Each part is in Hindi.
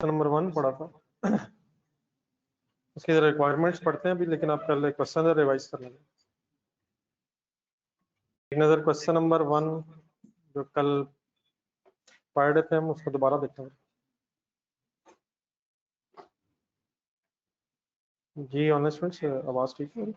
नंबर 1 पढ़ा था। उसकी रिक्वायरमेंट्स पढ़ते हैं अभी, लेकिन आप पहले क्वेश्चन रिवाइज कर लेंगे। एक नज़र क्वेश्चन नंबर 1 जो कल पढ़ रहे थे हम, उसको दोबारा देखेंगे। जी ऑनेस्ट फ्रेंड्स, आवाज़ ठीक है?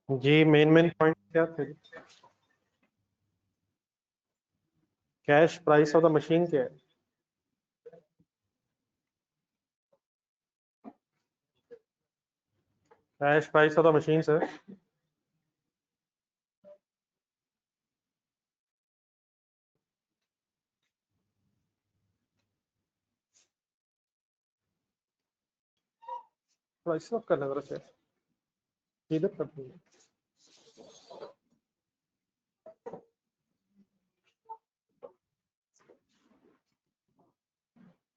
जी मेन पॉइंट क्या थे? Cash price of the machine क्या है? Cash price of the machine sir. Price of करना जरा से इधर करते हैं।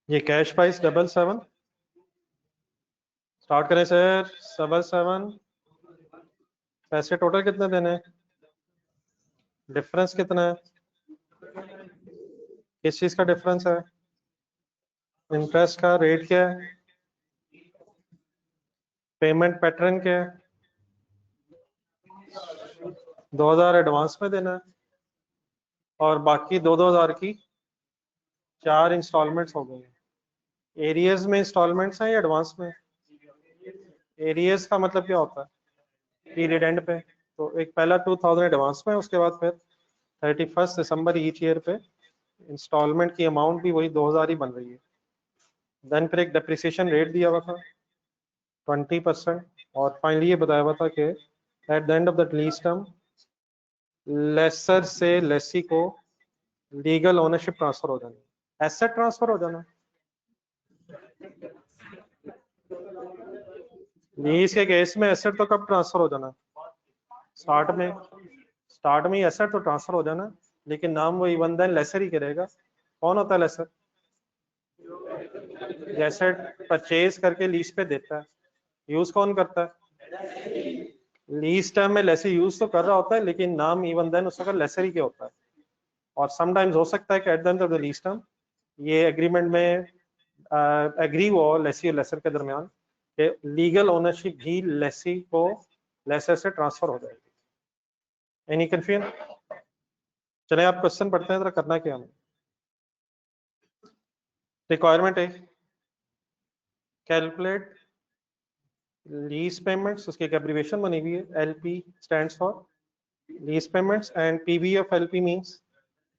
ये कैश प्राइस 777 स्टार्ट करें सर। 77 पैसे टोटल कितने देने हैं? डिफरेंस कितना है? किस चीज का डिफरेंस है? इंटरेस्ट का रेट क्या है? पेमेंट पैटर्न क्या है? 2000 एडवांस में देना है और बाकी 2-2000 की 4 इंस्टॉलमेंट्स हो गई। एरियर्स में इंस्टॉलमेंट्स हैं या एडवांस में? एरियर्स का मतलब क्या होता है? पीरियड एंड पे। तो एक पहला 2000 एडवांस में, उसके बाद फिर 31 दिसंबर ईच ईयर पे इंस्टॉलमेंट की अमाउंट भी वही 2000 ही बन रही है। देन फिर एक डेप्रिसिएशन रेट दिया हुआ था 20%, और फाइनली ये बताया हुआ था कि at the end of the lease term lessor से लेसी को लीगल ओनरशिप ट्रांसफर हो जानी, एसेट ट्रांसफर हो जाना। लीज के केस में एसेट तो कब ट्रांसफर हो जाना? स्टार्ट में एसेट तो ट्रांसफर हो जाना, लेकिन नाम वही वन देन लेसर ही करेगा। कौन होता है लेसर? एसेट परचेज करके लीज पे देता है। यूज कौन करता है? लीज टर्म में लेसर यूज तो कर रहा होता है, लेकिन नाम इवन देन उसका लेसर ही क्या होता है। और समटाइम्स हो सकता है कि at the end of the lease term ये एग्रीमेंट में एग्री हुआ लेसी और लेसर के दरमियान कि लीगल ओनरशिप भी लेसी को लेसर से ट्रांसफर हो जाएगी। Any confusion? चले आप क्वेश्चन पढ़ते हैं, जरा करना क्या हमें। रिक्वायरमेंट है कैलकुलेट लीज पेमेंट्स, उसकी एक एब्रिविएशन बनी हुई है, LP stands for lease payments and PV of LP means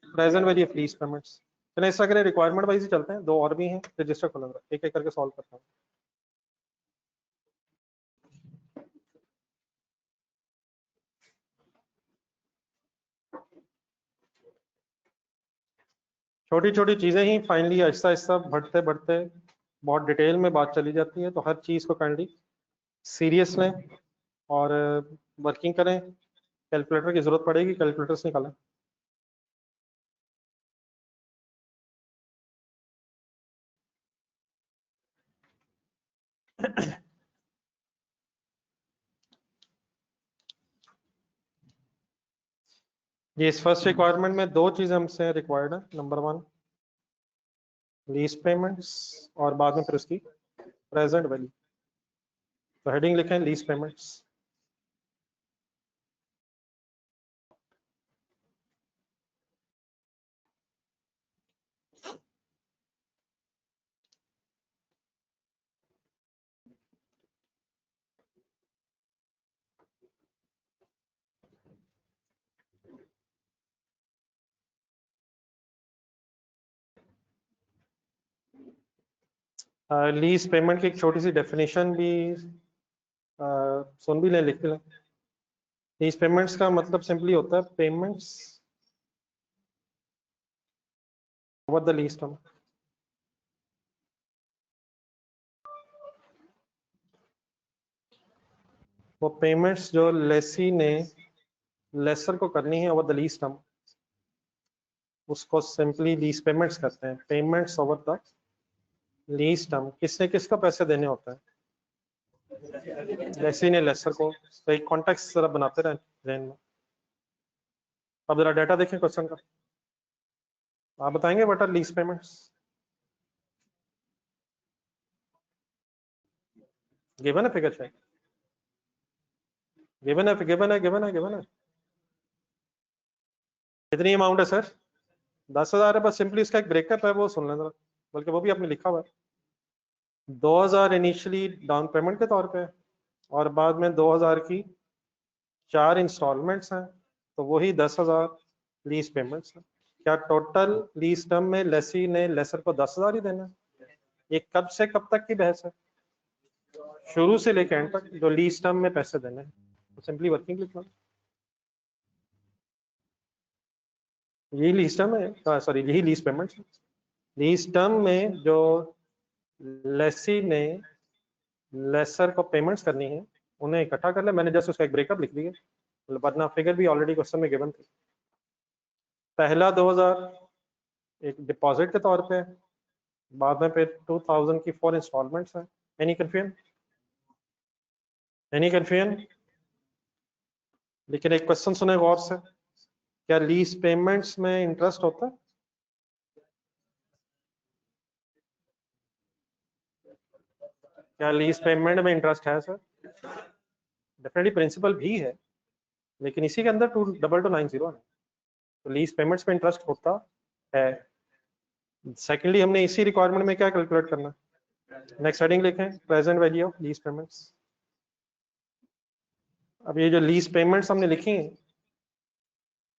present value of lease payments. चलिए इस तरह रिक्वायरमेंट वाइज ही चलते हैं, दो और भी हैं, रजिस्टर खोलूंगा, एक एक करके सॉल्व करता हूँ। छोटी छोटी चीजें ही फाइनली आहिस्ता आहिस्ता बढ़ते बढ़ते बहुत डिटेल में बात चली जाती है। तो हर चीज को काइंडली सीरियस लें और वर्किंग करें। कैलकुलेटर की जरूरत पड़ेगी, कैलकुलेटर से निकालें। ये इस फर्स्ट रिक्वायरमेंट में दो चीजें हमसे रिक्वायर्ड है। नंबर 1 लीज पेमेंट्स और बाद में फिर उसकी प्रेजेंट वैल्यू। तो हेडिंग लिखें लीज पेमेंट्स। लीज पेमेंट की एक छोटी सी डेफिनेशन भी सुन भी लें, लिख भी लें। लीज पेमेंट्स का मतलब सिंपली होता है payments over the lease term. वो पेमेंट्स जो लेसी ने लेसर को करनी है ओवर द लीज टर्म, उसको सिंपली लीज पेमेंट्स करते हैं। Payments over the lease term, किसने किसको पैसे देने होते हैं? लेसी ने लेसर को। तो एक कॉन्टेक्स्ट जरा बनाते रहे जहन में। अब जरा डाटा देखें क्वेश्चन का, आप बताएंगे what are lease payments? Given है फिगर शायद, गिवन है गिवन है गिवन है गिवन है। कितनी अमाउंट है सर? 10,000 है। बस सिंपली इसका एक ब्रेकअप है, वो सुन लें जरा, बल्कि वो भी आपने लिखा हुआ है। 2,000 इनिशियली डाउन पेमेंट के तौर पे, और बाद में 2,000 की 4 इंस्टॉलमेंट्स हैं, तो वही 10,000 लीज पेमेंट्स हैं। क्या टोटल लीज टर्म में लेसी ने लेसर को 10,000 ही देना है? ये कब से कब तक की बहस है? शुरू से लेकर एंड तक जो लीज टर्म में पैसे देने हैं, तो सिंपली वर्किंग लिखना। यही लीज टर्म है, सॉरी यही लीज पेमेंट है। लीज टर्म में जो लेसी ने लेसर को पेमेंट्स करनी है, उन्हें इकट्ठा कर ले। मैंने जस्ट उसका एक ब्रेकअप लिख दिया, वरना फिगर भी ऑलरेडी क्वेश्चन में गिवन थी। पहला 2,000 एक डिपॉजिट के तौर पे, बाद में फिर 2,000 की 4 इंस्टॉलमेंट्स हैं। Any confusion? Any confusion? लेकिन एक क्वेश्चन सुने गौर से, क्या लीज पेमेंट्स में इंटरेस्ट होता है? क्या लीज पेमेंट में इंटरेस्ट है सर? डेफिनेटली प्रिंसिपल भी है, लेकिन इसी के अंदर 2290 है, तो लीज पेमेंट्स में इंटरेस्ट होता है। सेकेंडली हमने इसी रिक्वायरमेंट में क्या कैलकुलेट करना है? नेक्स्ट हेडिंग लिखें, present value of lease payments. अब ये जो लीज पेमेंट्स हमने लिखी हैं,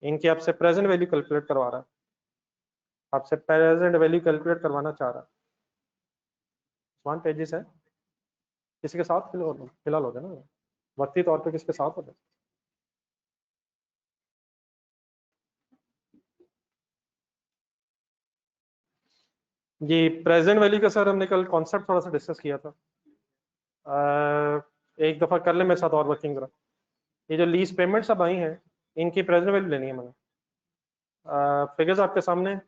इनकी आपसे प्रेजेंट वैल्यू कैलकुलेट करवा रहा है, आपसे प्रेजेंट वैल्यू कैलकुलेट करवाना चाह रहा है। 1 पेजेस है, किसी के साथ फिलहाल होता है ना, वक्ती तौर पे किसके साथ होता है? जी प्रेजेंट वैल्यू का सर हमने कल कॉन्सेप्ट थोड़ा सा डिस्कस किया था। एक दफा कर ले मेरे साथ और वर्किंग करा। ये जो लीज पेमेंट्स अब आई हैं, इनकी प्रेजेंट वैल्यू लेनी है मैंने। फिगर्स आपके सामने,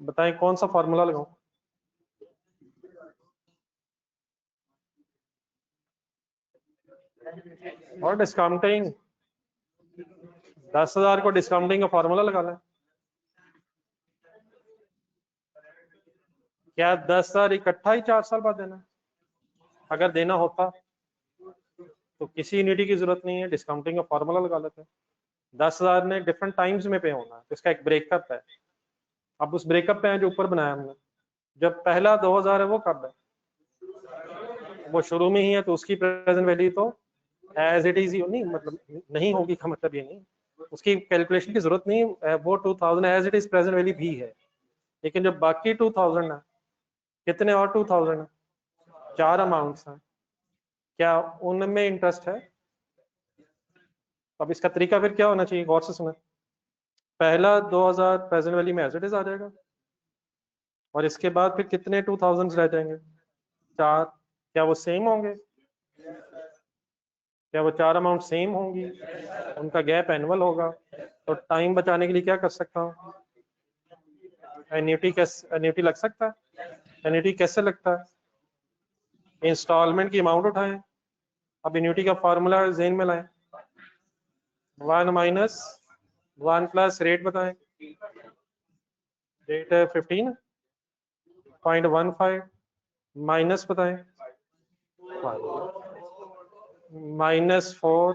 बताएं कौन सा फार्मूला लगाऊं? और डिस्काउंटिंग 10,000 को डिस्काउंटिंग का फार्मूला लगा लें। क्या 10,000 इकट्ठा ही 4 साल बाद देना है? अगर देना होता तो किसी यूनिटी की जरूरत नहीं है, डिस्काउंटिंग का फार्मूला लगा लेते हैं। 10,000 ने डिफरेंट टाइम्स में पे होना है, तो इसका एक ब्रेकअप है। अब उस ब्रेकअप पे है जो ऊपर बनाया हमने। जब पहला 2,000 है वो कब है? वो शुरू में ही है, तो उसकी प्रेजेंट वैल्यू तो एज इट इज ही नहीं, मतलब नहीं होगी का मतलब ये नहीं, उसकी कैलकुलेशन की जरूरत नहीं। वो 2,000 as it is present value भी है। लेकिन जो बाकी 2,000 है, कितने और 2,000 है? 4 अमाउंट्स हैं, क्या उनमें इंटरेस्ट है? अब इसका तरीका फिर क्या होना चाहिए, गौर से सुना। पहला 2,000 प्रेजेंट वैल्यू में एज इट इज आ जाएगा, और इसके बाद फिर कितने 2,000 रह जाएंगे? 4। क्या वो सेम होंगे? क्या वो 4 अमाउंट सेम होंगी? उनका गैप एनुअल होगा। तो टाइम बचाने के लिए क्या कर सकता हूँ? एन्युटी कैसे, एन्युटी लग सकता है? एन्युटी कैसे लगता है? इंस्टॉलमेंट की अमाउंट उठाएं। अब एन्युटी का फार्मूला जेन में लाएं, 1 माइनस 1 प्लस रेट बताएं। रेट है 15.15 माइनस बताएं -4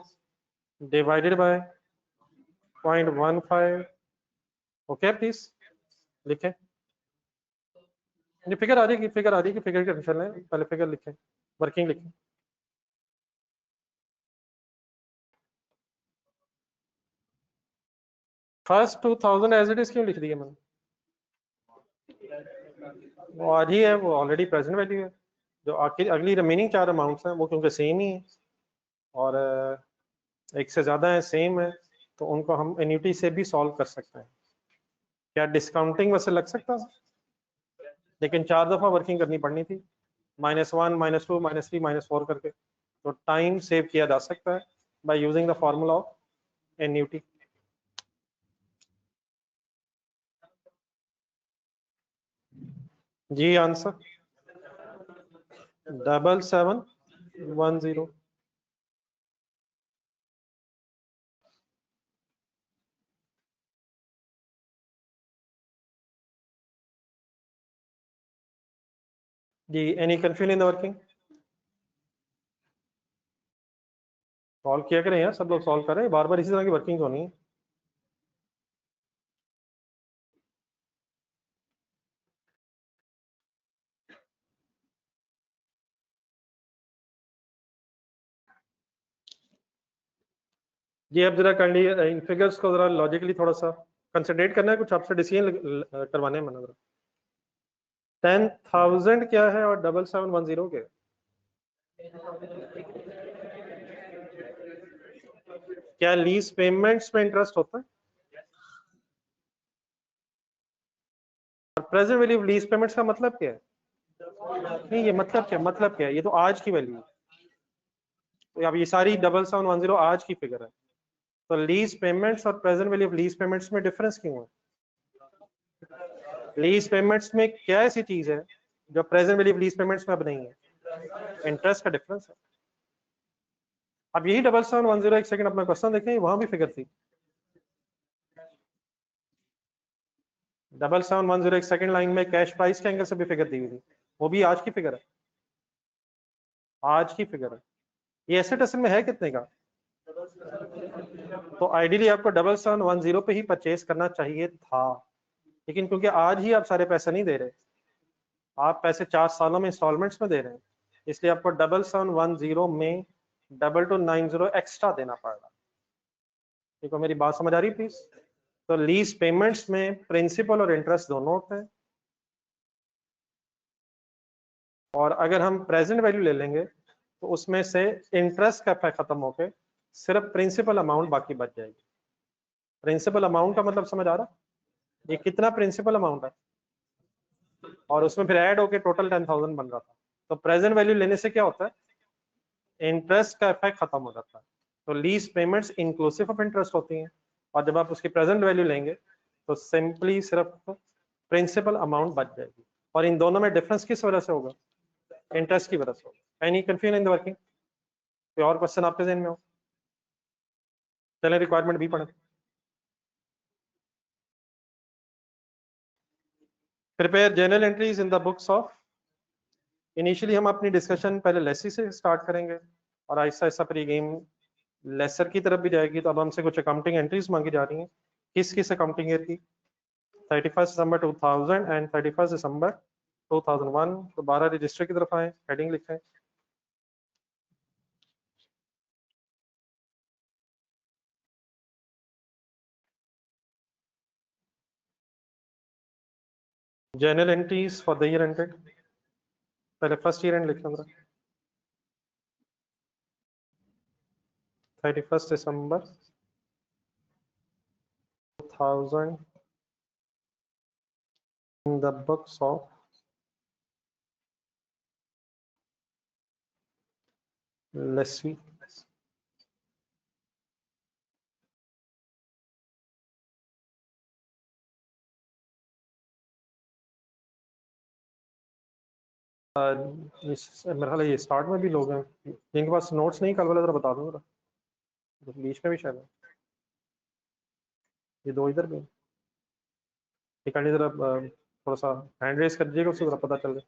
डिवाइडेड बाय 0.15। ओके प्लीज लिखें। ये फिगर आ जाएगी, फिगर आ जाएगी, फिगर के टेंशन लें, पहले फिगर लिखें, वर्किंग लिखें। फर्स्ट 2,000 एज इट इज क्यों लिख दिया मैंने? वो आज ही है, वो ऑलरेडी प्रेजेंट वैल्यू है। जो अगली रिमेनिंग 4 अमाउंट्स हैं वो क्योंकि सेम ही है, और एक से ज्यादा है, सेम है, तो उनको हम एन्युटी से भी सॉल्व कर सकते हैं। क्या डिस्काउंटिंग वैसे लग सकता है, लेकिन 4 दफा वर्किंग करनी पड़नी थी, -1 -2 -3 -4 करके। तो टाइम सेव किया जा सकता है by using the formula of NUT। जी आंसर 7710। जी any confusion in the working? Solve किया करें यार, सब लोग सॉल्व करें, बार बार इसी तरह की वर्किंग होनी है। जी अब जरा काइंडली इन फिगर्स को जरा लॉजिकली थोड़ा सा कंसंट्रेट करना है, कुछ आपसे डिसीजन करवाने हैं मैंने जरा। 10,000 क्या है और 7710 क्या है? क्या लीज पेमेंट्स में इंटरेस्ट होता है? और प्रेजेंट वैल्यू लीज पेमेंट्स का मतलब क्या है? नहीं ये मतलब क्या है? ये तो आज की वैल्यू है। तो अब ये सारी 7710 आज की फिगर है, तो लीज पेमेंट्स और present value of lease payments में डिफरेंस क्यों है? लीज पेमेंट्स में क्या ऐसी चीज है जो present value of lease payments में अब नहीं है? इंटरेस्ट का डिफरेंस है। अब यही 7710, एक सेकंड अपना क्वेश्चन देखें, वहां भी फिगर थी 7710, एक सेकंड लाइन में कैश प्राइस के एंगल से भी फिगर दी हुई थी, वो भी आज की फिगर है, आज की फिगर है। ये एसेट असल में है कितने का? तो आइडियली आपको 7710 पे ही परचेज करना चाहिए था, लेकिन क्योंकि आज ही आप सारे पैसे नहीं दे रहे, आप पैसे 4 सालों में इंस्टॉलमेंट्स में दे रहे हैं, इसलिए आपको 7710 में 2290 एक्स्ट्रा देना पड़ रहा है। ठीक है, मेरी बात समझ आ रही है प्लीज? तो लीज पेमेंट्स में प्रिंसिपल और इंटरेस्ट दोनों होते हैं, और अगर हम प्रेजेंट वैल्यू ले लेंगे तो उसमें से इंटरेस्ट का इफेक्ट खत्म होके सिर्फ प्रिंसिपल अमाउंट बाकी बच जाएगी। प्रिंसिपल अमाउंट का मतलब समझ आ रहा? ये कितना प्रिंसिपल अमाउंट है, और उसमें फिर ऐड होके टोटल 10,000 बन रहा था। तो प्रेजेंट वैल्यू लेने से क्या होता है? इंटरेस्ट का इफेक्ट खत्म हो जाता है। तो lease payments inclusive of interest होती हैं, और जब आप उसकी प्रेजेंट वैल्यू लेंगे तो सिंपली सिर्फ प्रिंसिपल अमाउंट बच जाएगी। और इन दोनों में डिफरेंस किस वजह से होगा? इंटरेस्ट की वजह से होगा। Any confusion in the working? कोई और क्वेश्चन आपके जहन में हो? चलें रिक्वायरमेंट भी पढ़ें। Prepare journal entries in the books of. Initially हम अपनी डिस्कशन पहले लेसी से स्टार्ट करेंगे, और आहिस्ता आहिस्ता फिर ये गेम लेसर की तरफ भी जाएगी। तो अब हमसे कुछ अकाउंटिंग एंट्रीज मांगी जा रही हैं। किस किस अकाउंटिंग ईयर की? 31 दिसंबर 2000 एंड 31 दिसंबर 2001। दोबारा रजिस्टर की तरफ आए, हेडिंग लिखें। Journal entries for the year ended, पहले फर्स्ट ईयर एंड लिखें जरा। 31 December 2000 in the books of lessee। मेरे ख्याल है ये स्टार्ट में भी लोग हैं जिनके पास नोट्स नहीं, कल वाला जरा बता दो जरा, बीच में भी शायद है। ये दो इधर भी हैं। एक आंटी जरा थोड़ा सा हैंड रेस कर दीजिएगा, उससे जरा पता चल जाए।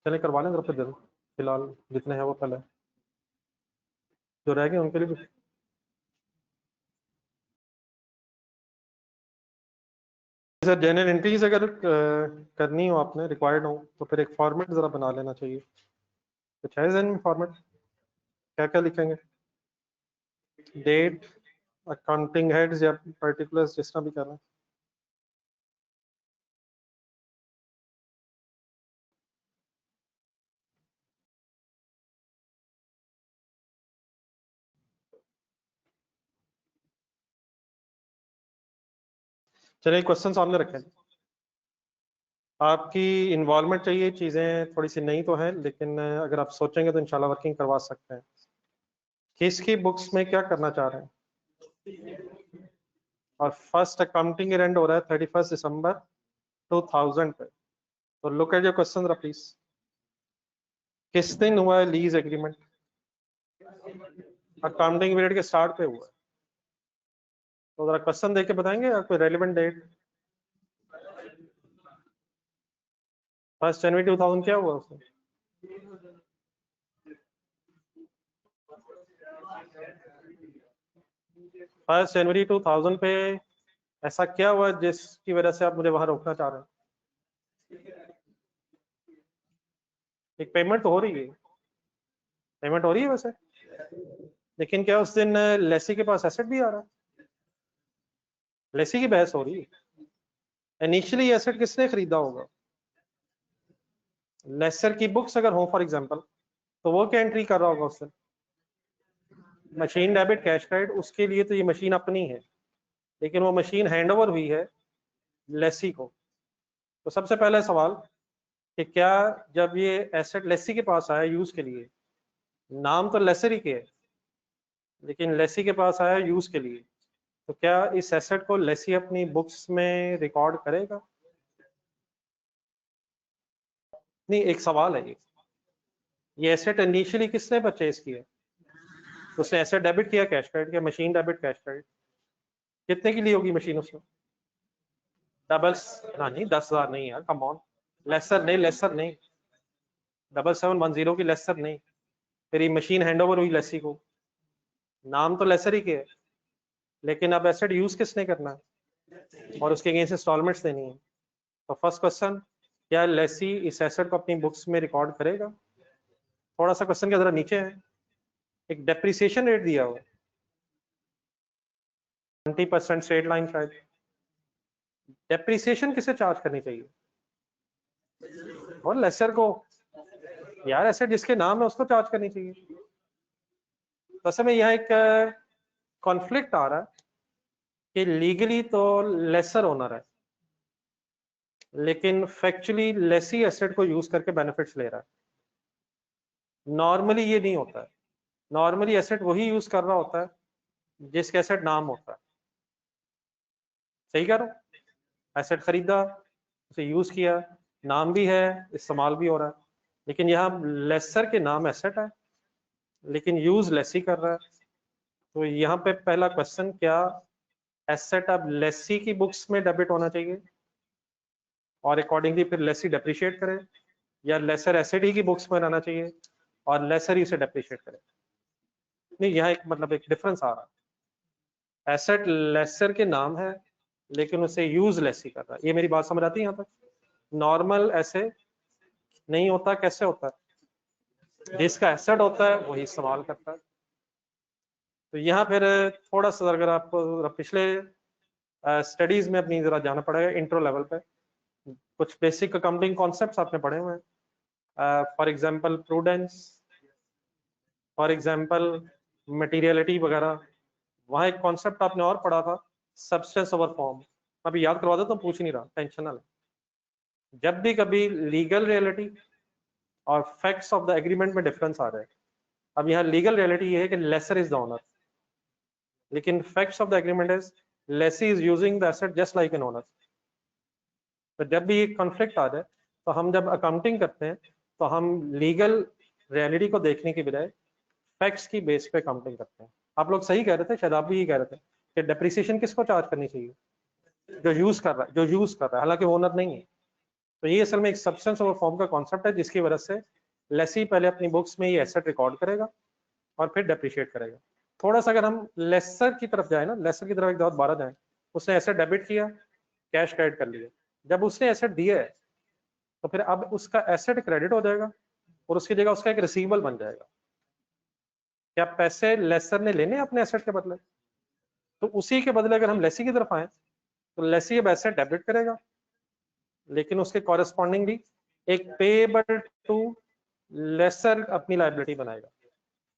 चले करवा लें जरा, फिर दे दो फिलहाल जितने हैं वो पहले, जो रह गए उनके लिए भी। सर जनरल एंट्रीज अगर करनी हो आपने, रिक्वायर्ड हो, तो फिर एक फॉर्मेट जरा बना लेना चाहिए। कुछ है जहन में फॉर्मेट? क्या क्या लिखेंगे? डेट, अकाउंटिंग हेड्स या पर्टिकुलर्स, जिस तरह भी करना है। चलिए क्वेश्चन सामने रखें। आपकी इन्वॉल्वमेंट चाहिए, चीज़ें थोड़ी सी नई तो हैं, लेकिन अगर आप सोचेंगे तो इंशाल्लाह वर्किंग करवा सकते हैं। किसकी बुक्स में क्या करना चाह रहे हैं? और फर्स्ट अकाउंटिंग एंड हो रहा है 31 दिसंबर 2000 पे। तो look at your question please. किस दिन हुआ है लीज एग्रीमेंट? अकाउंटिंग पीरियड के स्टार्ट पे हुआ है। तो जरा क्वेश्चन देख के बताएंगे या कोई रेलिवेंट डेट? 1 जनवरी 2000 क्या हुआ उसमें? 1 जनवरी 2000 पे ऐसा क्या हुआ जिसकी वजह से आप मुझे वहां रोकना चाह रहे हैं? एक पेमेंट तो हो रही है, पेमेंट हो रही है वैसे, लेकिन क्या उस दिन लेसी के पास एसेट भी आ रहा है? लेसी की बहस हो रही है। इनिशियली एसेट किसने खरीदा होगा? लेसर की बुक्स अगर हो फॉर एग्जांपल, तो वो क्या एंट्री कर रहा होगा उससे? मशीन डेबिट कैश क्रेडिट, उसके लिए तो ये मशीन अपनी है, लेकिन वो मशीन हैंडओवर हुई है लेसी को। तो सबसे पहले सवाल कि क्या जब ये एसेट लेसी के पास आया यूज के लिए, नाम तो लेसर ही के है, लेकिन लेसी के पास आया यूज के लिए, तो क्या इस एसेट को लेसी अपनी बुक्स में रिकॉर्ड करेगा? नहीं, एक सवाल है ये एसेट इनिशियली किसने परचेज किया? उसने एसेट डेबिट किया कैश क्रेडिट किया, मशीन डेबिट कैश क्रेडिट। कितने की ली होगी मशीन उसने? डबल्स? ना नहीं, 10,000 नहीं यार, कम ऑन। लेसर नहीं, लेसर नहीं, 7710 की लेसर नहीं। फिर ये मशीन हैंडओवर हुई लेसी को, नाम तो लेसर ही के है, लेकिन अब एसेट यूज किसने करना है और उसके अगेंस्ट इंस्टॉलमेंट्स देनी है। तो फर्स्ट क्वेश्चन, क्या लेसी इस एसेट को अपनी बुक्स में रिकॉर्ड करेगा? थोड़ा सा क्वेश्चन के जरा नीचे है, एक डेप्रिसिएशन रेट दिया हुआ है 20% स्ट्रेट लाइन शायद। डेप्रिसिएशन किसे चार्ज करनी चाहिए? और लेसर को। यार एसेट जिसके नाम है उसको चार्ज करनी चाहिए। तो असल में यहाँ एक कॉन्फ्लिक्ट आ रहा है कि लीगली तो लेसर ओनर है, लेकिन फैक्चुअली लेसी एसेट को यूज करके बेनिफिट्स ले रहा है। नॉर्मली ये नहीं होता है, नॉर्मली एसेट वही यूज कर रहा होता है जिसके एसेट नाम होता है। सही कह रहा हूँ? एसेट खरीदा, उसे यूज किया, नाम भी है, इस्तेमाल भी हो रहा है, लेकिन यहाँ लेसर के नाम एसेट है, लेकिन यूज लेसी कर रहा है। तो यहाँ पे पहला क्वेश्चन, क्या एसेट अब लेसी की बुक्स में डेबिट होना चाहिए और अकॉर्डिंगली फिर लेसी डेप्रिशिएट करे, या लेसर एसेट ही की बुक्स में रहना चाहिए और लेसर ही उसे डेप्रिशिएट करे? नहीं, यहाँ एक मतलब एक डिफरेंस आ रहा है। एसेट लेसर के नाम है, लेकिन उसे यूज लेसी कर रहा है। ये मेरी बात समझ आती है यहाँ तक? नॉर्मल ऐसे नहीं होता, कैसे होता है? जिसका एसेट होता है वही इस्तेमाल करता है। तो यहाँ फिर थोड़ा सा अगर आप पिछले स्टडीज में अपनी जरा जाना पड़ेगा, इंट्रो लेवल पे कुछ बेसिक अकाउंटिंग कॉन्सेप्ट्स आपने पढ़े हुए हैं। For example prudence, for example materiality वगैरह। वहाँ एक कॉन्सेप्ट आपने और पढ़ा था, सब्सटेंस ओवर फॉर्म। अभी याद करवा देता हूँ, पूछ नहीं रहा, टेंशन ना ले। जब भी कभी लीगल रियलिटी और फैक्ट्स ऑफ द एग्रीमेंट में डिफरेंस आ रहा है, अब यहाँ लीगल रियलिटी ये है कि लेसर इज द ओनर, लेकिन facts of the agreement is lessee is using the asset just like an owner. तो जब भी एक कॉन्फ्लिक्ट आ जाए, तो हम जब अकाउंटिंग करते हैं तो हम लीगल रियलिटी को देखने की बजाय फैक्ट्स की बेस पे अकाउंटिंग करते हैं। आप लोग सही कह रहे थे, शायद आप भी ये कह रहे थे कि डेप्रिसिएशन किसको चार्ज करनी चाहिए? जो यूज कर रहा है, जो यूज कर रहा है, हालांकि ओनर नहीं है। तो ये असल में एक सब्सटेंस ओवर फॉर्म का कॉन्सेप्ट है, जिसकी वजह से लेसी पहले अपनी बुक्स में ये एसेट रिकॉर्ड करेगा और फिर डेप्रिशिएट करेगा। थोड़ा सा अगर हम लेसर की तरफ जाए ना, लेसर की तरफ एक दौर 12 जाए, उसने एसेट डेबिट किया, कैश क्रेडिट कर लिया। जब उसने एसेट दिया है, तो फिर अब उसका एसेट क्रेडिट हो जाएगा और उसकी जगह उसका एक रिसीवेबल बन जाएगा। क्या पैसे लेसर ने लेने अपने एसेट के बदले? तो उसी के बदले अगर हम लेसी की तरफ आए, तो लेसी अब एसेट डेबिट करेगा, लेकिन उसके कॉरेस्पॉन्डिंगली एक पेएबल टू लेसर अपनी लायबिलिटी बनाएगा।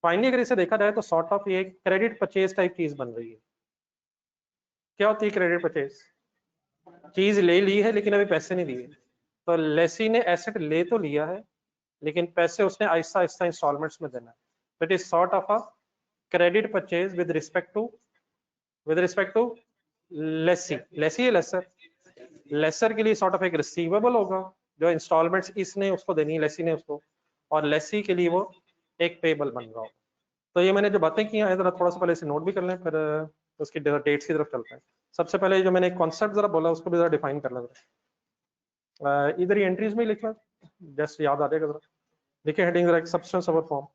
फाइनली अगर इसे देखा जाए तो सॉर्ट ऑफ ये क्रेडिट परचेज टाइप चीज बन रही है। क्या होती है क्रेडिट परचेज? चीज ले ली है लेकिन अभी पैसे नहीं दिए, तो लेसी ने एसेट ले तो लिया है, लेकिन पैसे उसने आहिस्ता आहिस्ता इंस्टॉलमेंट्स में देना है। It is sort of a credit purchase with respect to lessee. Lessee है लेसर। लेसर के लिए सॉर्ट ऑफ एक रिसीवेबल होगा जो इंस्टॉलमेंट्स इसने उसको देनी है, लेसी ने उसको, और लेसी के लिए वो एक पेबल बन रहा होगा। तो ये मैंने जो बातें की हैं जरा थोड़ा सा पहले इसे नोट भी कर लें, फिर उसकी डेट्स की तरफ चलते हैं। सबसे पहले जो मैंने एक कॉन्सेप्ट जरा बोला उसको भी जरा डिफाइन कर लें। इधर ही एंट्रीज में ही लिखना, जस्ट याद आ जाएगा जरा। देखिए हेडिंग जरा, सब्सटेंस ओवर फॉर्म।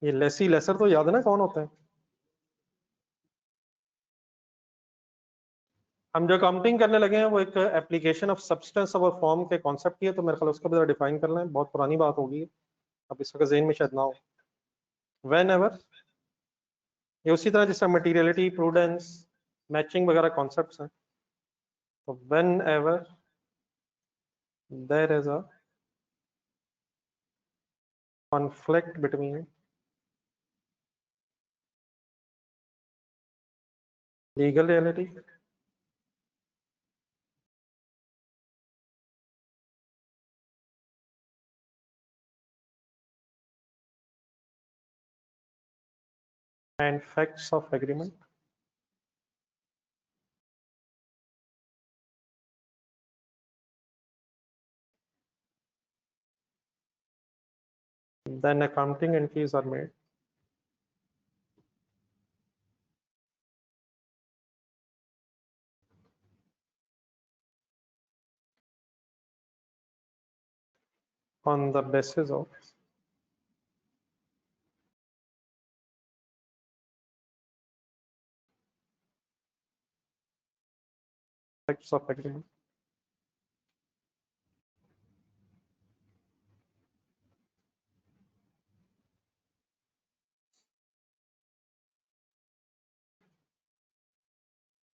ये लेसी लेसर तो याद है ना कौन होता है? हम जो काउंटिंग करने लगे हैं वो एक application of substance over form के कॉन्सेप्ट की है, तो मेरे ख्याल उसको भी जरा डिफाइन कर लें, बहुत पुरानी बात होगी, अब इस वक्त ज़हन में शायद ना हो। वेन एवर, ये उसी तरह जिससे मटीरियलिटी, प्रूडेंस, मैचिंग वगैरह कॉन्सेप्ट्स हैं। तो whenever there is a conflict between legal reality and facts of agreement. Then accounting entries are made. On the basis of facts of agreement.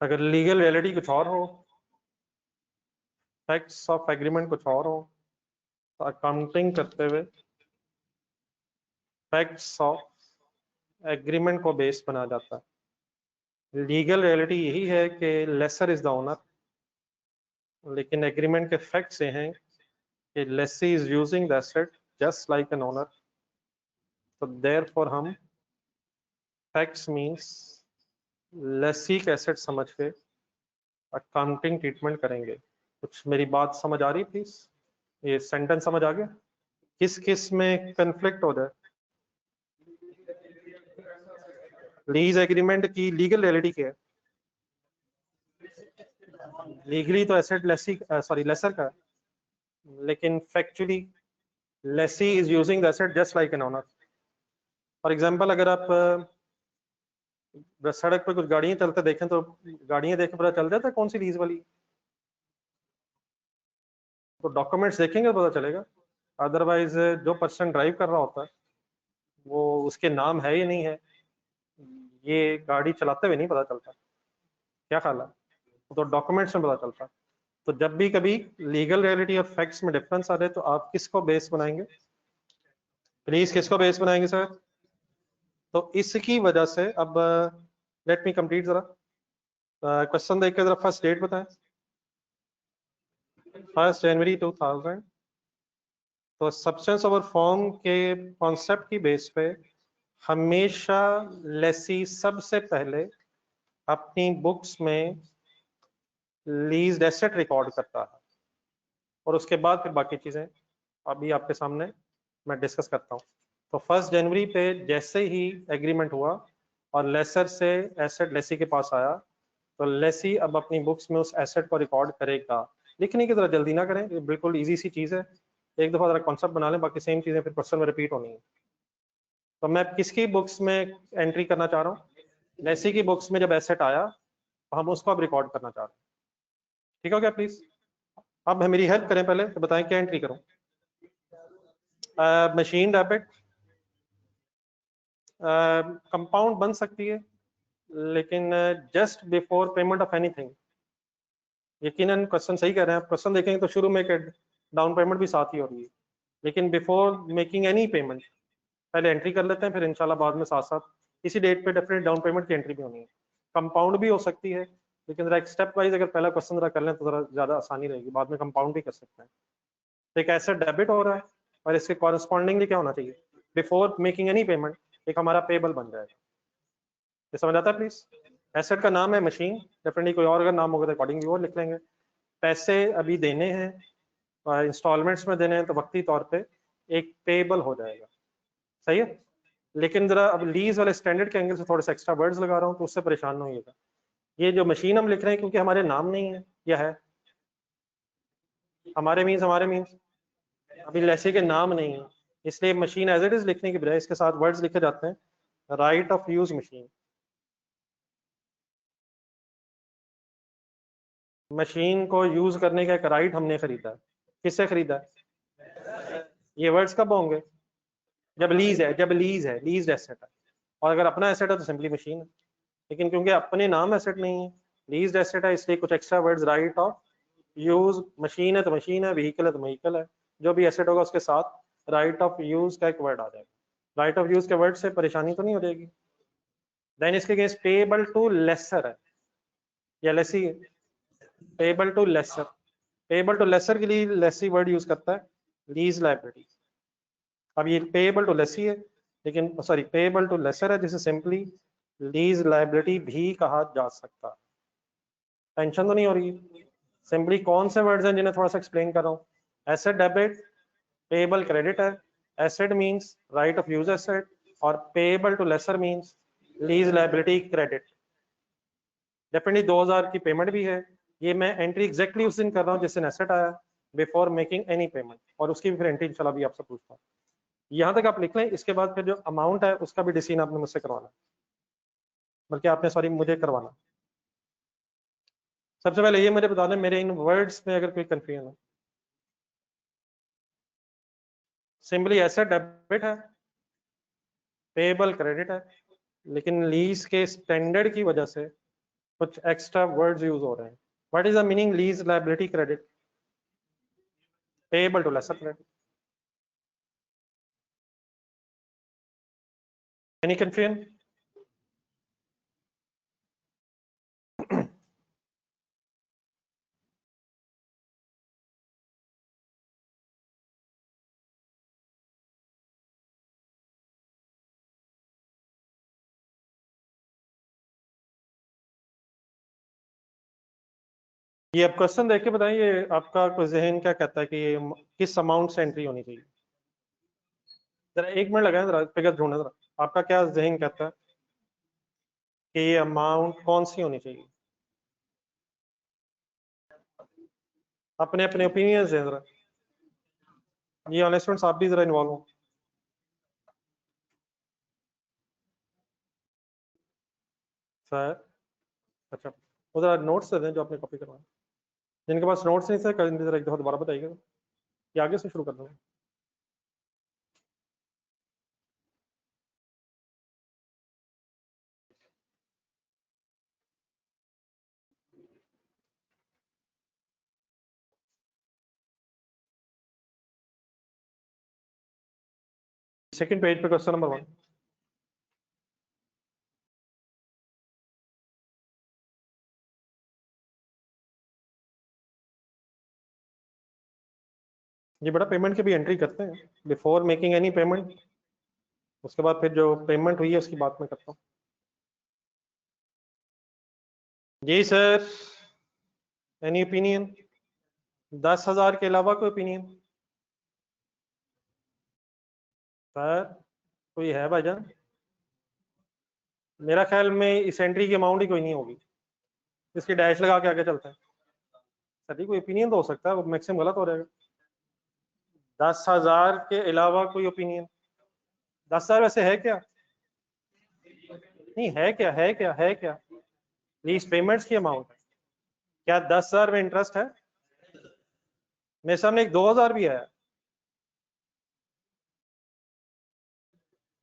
अगर लीगल रियलिटी कुछ और हो, फैक्ट्स ऑफ एग्रीमेंट कुछ और हो, तो अकाउंटिंग करते हुए फैक्ट्स ऑफ एग्रीमेंट को बेस बनाया जाता है। लीगल रियलिटी यही है कि लेसर इज द ओनर, लेकिन एग्रीमेंट के फैक्ट्स ये हैं कि lessee is using the asset just like an owner. तो देयरफॉर हम फैक्ट्स मींस लेसी के एसेट समझ के अकाउंटिंग ट्रीटमेंट करेंगे। कुछ मेरी बात समझ आ रही प्लीज? ये सेंटेंस समझ आ गया? किस किस में कंफ्लिक्ट हो जाए? लीज एग्रीमेंट की लीगल रियलिटी क्या है? लीगली तो एसेट लेसी सॉरी लेसर का है, लेकिन factually lessee is using the asset just like an owner. For example अगर आप सड़क पर कुछ गाड़ियां चलते देखें तो गाड़ियां देख पता चल जाता है कौन सी लीज वाली, तो डॉक्यूमेंट्स देखेंगे तो पता चलेगा। अदरवाइज जो पर्सन ड्राइव कर रहा होता है वो उसके नाम है या नहीं है, ये गाड़ी चलाते हुए नहीं पता चलता। क्या ख्याल है? तो डॉक्यूमेंट्स में पता चलता है। तो जब भी कभी लीगल रियलिटी और फैक्ट्स में डिफरेंस आ रहे तो आप किसको बेस बनाएंगे? प्लीज किसको बेस बनाएंगे सर? तो इसकी वजह से अब लेट मी कंप्लीट जरा क्वेश्चन देख के जरा फर्स्ट डेट बताएं। 1 जनवरी 2000। तो सब्सटेंस ओवर फॉर्म के कॉन्सेप्ट की बेस पे हमेशा लेसी सबसे पहले अपनी बुक्स में लीज्ड एसेट रिकॉर्ड करता है, और उसके बाद फिर बाकी चीजें अभी आपके सामने मैं डिस्कस करता हूँ। तो 1 जनवरी पे जैसे ही एग्रीमेंट हुआ और लेसर से एसेट लेसी के पास आया, तो लेसी अब अपनी बुक्स में उस एसेट को रिकॉर्ड करेगा। लिखने की तरह जल्दी ना करें, ये बिल्कुल इजी सी चीज है, एक दफा जरा कॉन्सेप्ट बना लें, बाकी सेम चीजें फिर क्वेश्चन में रिपीट होनी है। तो मैं किसकी बुक्स में एंट्री करना चाह रहा हूँ? लेसी की बुक्स में जब एसेट आया तो हम उसको अब रिकॉर्ड करना चाह रहे हैं। ठीक हो गया प्लीज? अब मेरी हेल्प करें पहले, तो बताएं क्या एंट्री करूं? मशीन डेबिट कंपाउंड बन सकती है, लेकिन just before payment of anything. यकीनन क्वेश्चन सही कह रहे हैं आप, क्वेश्चन देखेंगे तो शुरू में डाउन पेमेंट भी साथ ही हो रही है, लेकिन बिफोर मेकिंग एनी पेमेंट पहले एंट्री कर लेते हैं, फिर इंशाल्लाह बाद में साथ साथ इसी डेट पे डेफिनेट डाउन पेमेंट की एंट्री भी होनी है। कंपाउंड भी हो सकती है, लेकिन जरा एक स्टेप वाइज अगर पहला क्वेश्चन जरा कर लें तो जरा ज्यादा आसानी रहेगी, बाद में कंपाउंड भी कर सकते हैं। तो एक एसेट डेबिट हो रहा है और इसके कॉरेस्पॉन्डिंगली क्या होना चाहिए, बिफोर मेकिंग एनी पेमेंट एक हमारा पेबल बन जाएगा। ये समझ आता है प्लीज? एसेट का नाम है मशीन, डेफिनेटली कोई और अगर नाम होगा तो अकॉर्डिंगली वो लिख लेंगे। पैसे अभी देने हैं और इंस्टॉलमेंट्स में देने हैं तो वक्ती तौर पे एक पेबल हो जाएगा, सही है। लेकिन जरा अब लीज वाले स्टैंडर्ड के एंगल से थोड़े से एक्स्ट्रा वर्ड्स लगा रहा हूँ तो उससे परेशान नहीं होइएगा। ये जो मशीन हम लिख रहे हैं क्योंकि हमारे नाम नहीं है, या है हमारे मीन्स अभी लेसी के नाम नहीं है, इसलिए मशीन एज इट इज लिखने की बजाय इसके साथ वर्ड्स लिखे जाते हैं। Right of use machine, machine को यूज करने का एक राइट हमने खरीदा है। किससे खरीदा है? ये वर्ड्स कब होंगे? जब लीज है, लीज एसेट है। और अगर अपना एसेट है तो सिंपली मशीन है, लेकिन क्योंकि अपने नाम एसेट नहीं है, लीज एसेट है, इसलिए कुछ extra words right of use. Machine है तो मशीन है, व्हीकल है तो व्हीकल है, जो भी एसेट होगा उसके साथ राइट ऑफ यूज का एक वर्ड आ जाएगा। राइट ऑफ यूज के वर्ड से परेशानी तो नहीं हो जाएगी। देन इसके अगेंस्ट पेबल टू लेसर है या लेसी है, payable to lessor. Payable to lessor के लिए लेसी वर्ड यूज करता है, लीज लाइबिलिटी। अब ये पेबल टू लेसी है, लेकिन सॉरी पेबल टू लेसर है, जिसे सिंपली लीज लाइबिलिटी भी कहा जा सकता है। टेंशन तो नहीं हो रही? सिंपली कौन से वर्ड्स हैं जिन्हें थोड़ा सा एक्सप्लेन कर रहा हूँ। एसेट डेबिट, पेबल क्रेडिट है, asset means right of use asset, और payable to lessor means lease liability credit. Definitely 2000 की पेमेंट भी है, ये मैं एंट्री एग्जैक्टली उस दिन कर रहा हूँ जिस दिन एसेट आया, बिफोर मेकिंग एनी पेमेंट, और उसकी भी फिर एंट्री इंशाल्लाह भी आपसे पूछता हूँ। यहाँ तक आप लिख लें, इसके बाद फिर जो अमाउंट है उसका भी डिसीजन आपने मुझसे करवाना, बल्कि आपने सॉरी मुझे करवाना। सबसे पहले ये मुझे बता दें मेरे इन वर्ड्स में अगर कोई कंफ्यूजन है। सिंपली एसेट डेबिट है, पेबल क्रेडिट है, लेकिन लीज के स्टैंडर्ड की वजह से कुछ एक्स्ट्रा वर्ड्स यूज हो रहे हैं। What is the meaning lease liability credit? Payable to lessor credit. Any confusion? ये आप क्वेश्चन देख के बताइए, ये आपका कोई जहन क्या कहता है कि ये किस अमाउंट से एंट्री होनी चाहिए? जरा एक मिनट लगाए, जरा फिगर ढूंढे, जरा आपका क्या जहन कहता है कि ये अमाउंट कौन सी होनी चाहिए? अपने अपने ओपिनियंस हैं जरा, ये ऑनलाइन स्टूडेंट्स आप भी जरा इन्वॉल्व हो। सर अच्छा, वो जरा नोट्स दे दें जो आपने कॉपी करवाए। जिनके पास नोट्स नहीं थे कल जरा एक दफा दोबारा बताइएगा, कि आगे से शुरू कर दूंगा। सेकंड पेज पे क्वेश्चन नंबर 1। ये बड़ा पेमेंट की भी एंट्री करते हैं बिफोर मेकिंग एनी पेमेंट, उसके बाद फिर जो पेमेंट हुई है उसकी बात मैं करता हूँ। जी सर, एनी ओपिनियन? 10,000 के अलावा कोई ओपिनियन? सर कोई है भाईजान? मेरा ख्याल में इस एंट्री की अमाउंट ही कोई नहीं होगी, इसकी डैश लगा के आगे चलते हैं। सर कोई ओपिनियन तो हो सकता है, वो मैक्सिमम गलत हो जाएगा। 10,000 के अलावा कोई ओपिनियन? 10,000 वैसे है क्या? नहीं है क्या, है क्या लीज पेमेंट्स की अमाउंट है? क्या 10,000 में इंटरेस्ट है? मेरे सामने एक 2,000 भी है।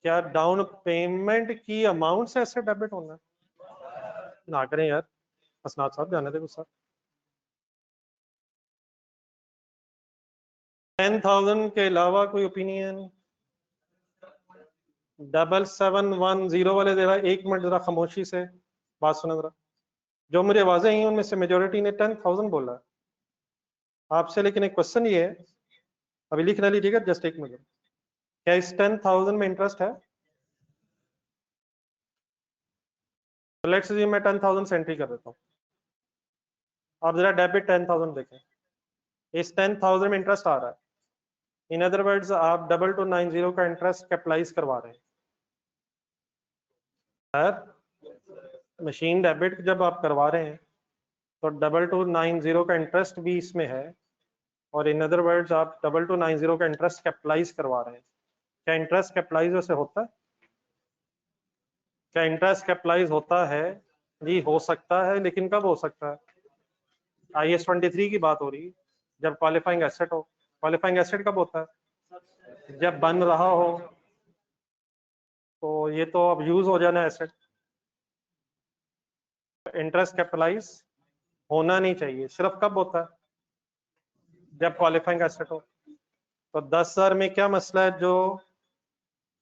क्या डाउन पेमेंट की अमाउंट से ऐसे डेबिट होना है? ना करें यार, असनाद साहब जाने दे गुस्सा। 10,000 के अलावा कोई ओपिनियन? 7710 वाले जरा एक मिनट जरा खामोशी से बात सुना जरा। जो मुझे आवाजें आई उनमें से मेजोरिटी ने 10,000 बोला है आपसे, लेकिन एक क्वेश्चन ये है, अभी लिखना लीजिएगा जस्ट एक मिनट, क्या इस 10,000 में इंटरेस्ट है? लेट्स से मैं 10,000 से एंट्री कर देता हूँ, आप जरा डेबिट 10,000 देखें, इस 10,000 में इंटरेस्ट आ रहा है, इन अदर वर्ड्स आप 2290 का इंटरेस्ट कैपिटलाइज करवा रहे हैं सर। मशीन डेबिट जब आप करवा रहे हैं तो 2290 का इंटरेस्ट भी इसमें है, और इन अदर वर्ड्स आप 2290 का इंटरेस्ट कैपिटलाइज करवा रहे हैं। क्या इंटरेस्ट कैपिटलाइज से होता है? क्या इंटरेस्ट कैपिटलाइज होता है? जी हो सकता है, लेकिन कब हो सकता है? IAS 23 की बात हो रही है, जब क्वालिफाइंग एसेट हो। क्वालिफाइंग एसेट कब होता है? जब बन रहा हो, तो ये तो अब यूज हो जाना एसेट। इंटरेस्ट कैपिटलाइज होना नहीं चाहिए, सिर्फ कब होता है? जब क्वालिफाइंग एसेट हो। तो 10,000 में क्या मसला है जो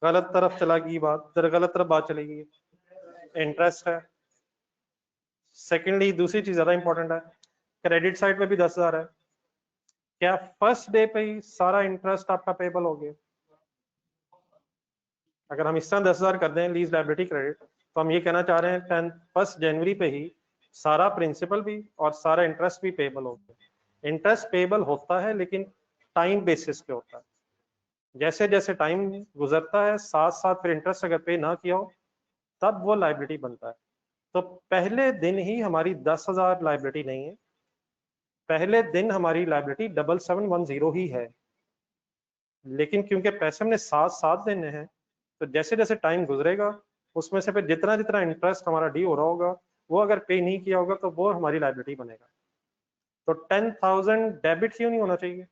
गलत तरफ चला गई बात, गलत तरफ बात चलेगी? इंटरेस्ट है। सेकेंडली दूसरी चीज ज्यादा इंपॉर्टेंट है, क्रेडिट साइड पे भी 10,000 है, क्या फर्स्ट डे पे ही सारा इंटरेस्ट आपका पेबल हो गया? अगर हम इस तरह 10,000 कर दें लीज लायबिलिटी क्रेडिट, तो हम ये कहना चाह रहे हैं 1 जनवरी पे ही सारा प्रिंसिपल भी और सारा इंटरेस्ट भी पेबल हो गया। इंटरेस्ट पेबल होता है लेकिन टाइम बेसिस पे होता है, जैसे जैसे टाइम गुजरता है साथ साथ फिर इंटरेस्ट अगर पे ना किया हो तब वो लायबिलिटी बनता है। तो पहले दिन ही हमारी 10,000 लायबिलिटी नहीं है, पहले दिन हमारी लायबिलिटी 7710 ही है, लेकिन क्योंकि पैसे हमने साथ साथ देने हैं तो जैसे जैसे टाइम गुजरेगा उसमें से फिर जितना जितना इंटरेस्ट हमारा ड्यू हो रहा होगा वो अगर पे नहीं किया होगा तो वो हमारी लायबिलिटी बनेगा। तो 10,000 डेबिट क्यों नहीं होना चाहिए?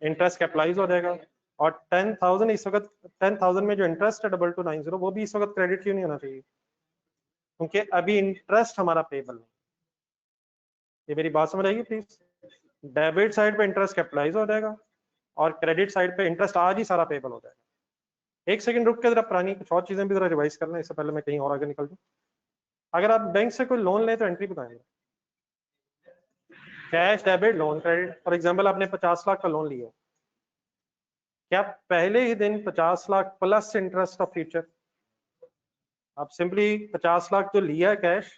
इंटरेस्ट कैपिटलाइज हो जाएगा। और 10,000 इस वक्त 10,000 में जो इंटरेस्ट है 2290 वो भी इस वक्त क्रेडिट क्यों नहीं होना चाहिए? क्योंकि अभी इंटरेस्ट हमारा पेबल नहीं। ये मेरी बात समझ आएगी प्लीज? डेबिट साइड पे इंटरेस्ट कैपिटलाइज हो जाएगा और क्रेडिट साइड पे इंटरेस्ट आज ही सारा पेबल हो जाएगा। एक सेकंड रुक के जरा पुरानी कुछ और चीजें भी जरा रिवाइज करना, इससे पहले मैं कहीं और आगे निकल जाऊँ। अगर आप बैंक से कोई लोन लें तो एंट्री बताएंगे, cash debit loan credit. For example आपने 50 लाख का लोन लिया, क्या पहले ही दिन 50 lakh plus interest of future? आप सिंपली 50 लाख जो लिया है कैश,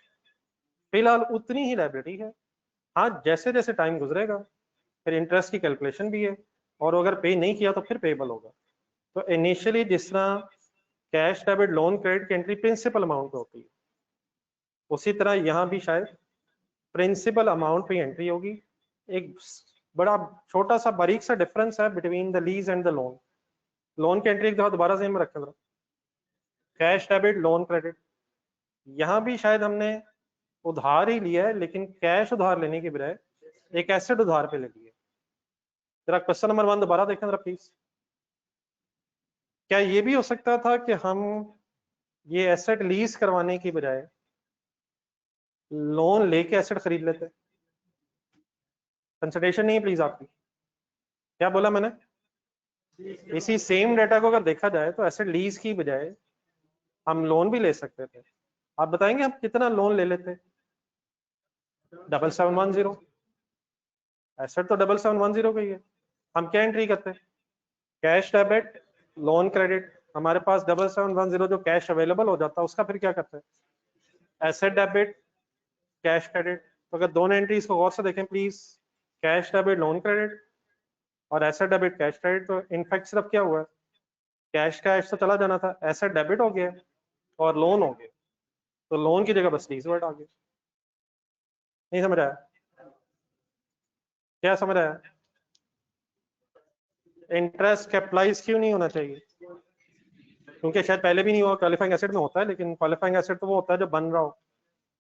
फिलहाल उतनी ही लायबिलिटी है। हाँ जैसे जैसे टाइम गुजरेगा फिर इंटरेस्ट की कैलकुलेशन भी है, और अगर पे नहीं किया तो फिर पेबल होगा। तो इनिशियली जिस तरह कैश डेबिट लोन क्रेडिट की एंट्री प्रिंसिपल अमाउंट होती है, उसी तरह यहाँ भी शायद प्रिंसिपल अमाउंट पे एंट्री होगी। एक बड़ा छोटा सा बारीक सा डिफरेंस है between the lease and the loan. Loan की एंट्री एक दफा दोबारा से में रखें, कैश डेबिट लोन क्रेडिट, यहाँ भी शायद हमने उधार ही लिया है लेकिन कैश उधार लेने के बजाय एक एसेट उधार पे ले लिया। जरा क्वेश्चन नंबर 1 दोबारा देखें जरा प्लीज। क्या ये भी हो सकता था कि हम ये एसेट लीज करवाने की बजाय लोन लेके एसेट खरीद लेते? कंसिडरेशन नहीं है प्लीज आपकी। क्या बोला मैंने? इसी सेम डेटा को अगर देखा जाए तो एसेट लीज की बजाय हम लोन भी ले सकते थे। आप बताएंगे हम कितना लोन ले लेते? 7710। एसेट तो 7710 का ही है। हम क्या एंट्री करते? Cash debit loan credit. हमारे पास 7710 जो कैश अवेलेबल हो जाता है उसका फिर क्या करते हैं? Asset debit cash credit. तो अगर दोनों एंट्रीज को गौर से देखें please, cash debit loan credit और एसेट डेबिट कैश क्रेडिट, तो इनफैक्ट सिर्फ क्या हुआ है, कैश कैश तो चला जाना था, एसेट डेबिट हो गया और लोन हो गया, तो लोन की जगह बस लीज वर्ड आ गया। नहीं समझ आया? क्या समझ आया? इंटरेस्ट कैपिटलाइज क्यों नहीं होना चाहिए? क्योंकि शायद पहले भी नहीं हुआ, क्वालिफाइंग एसेट में होता है, लेकिन क्वालिफाइंग एसेट तो वो होता है जब बन रहा हो,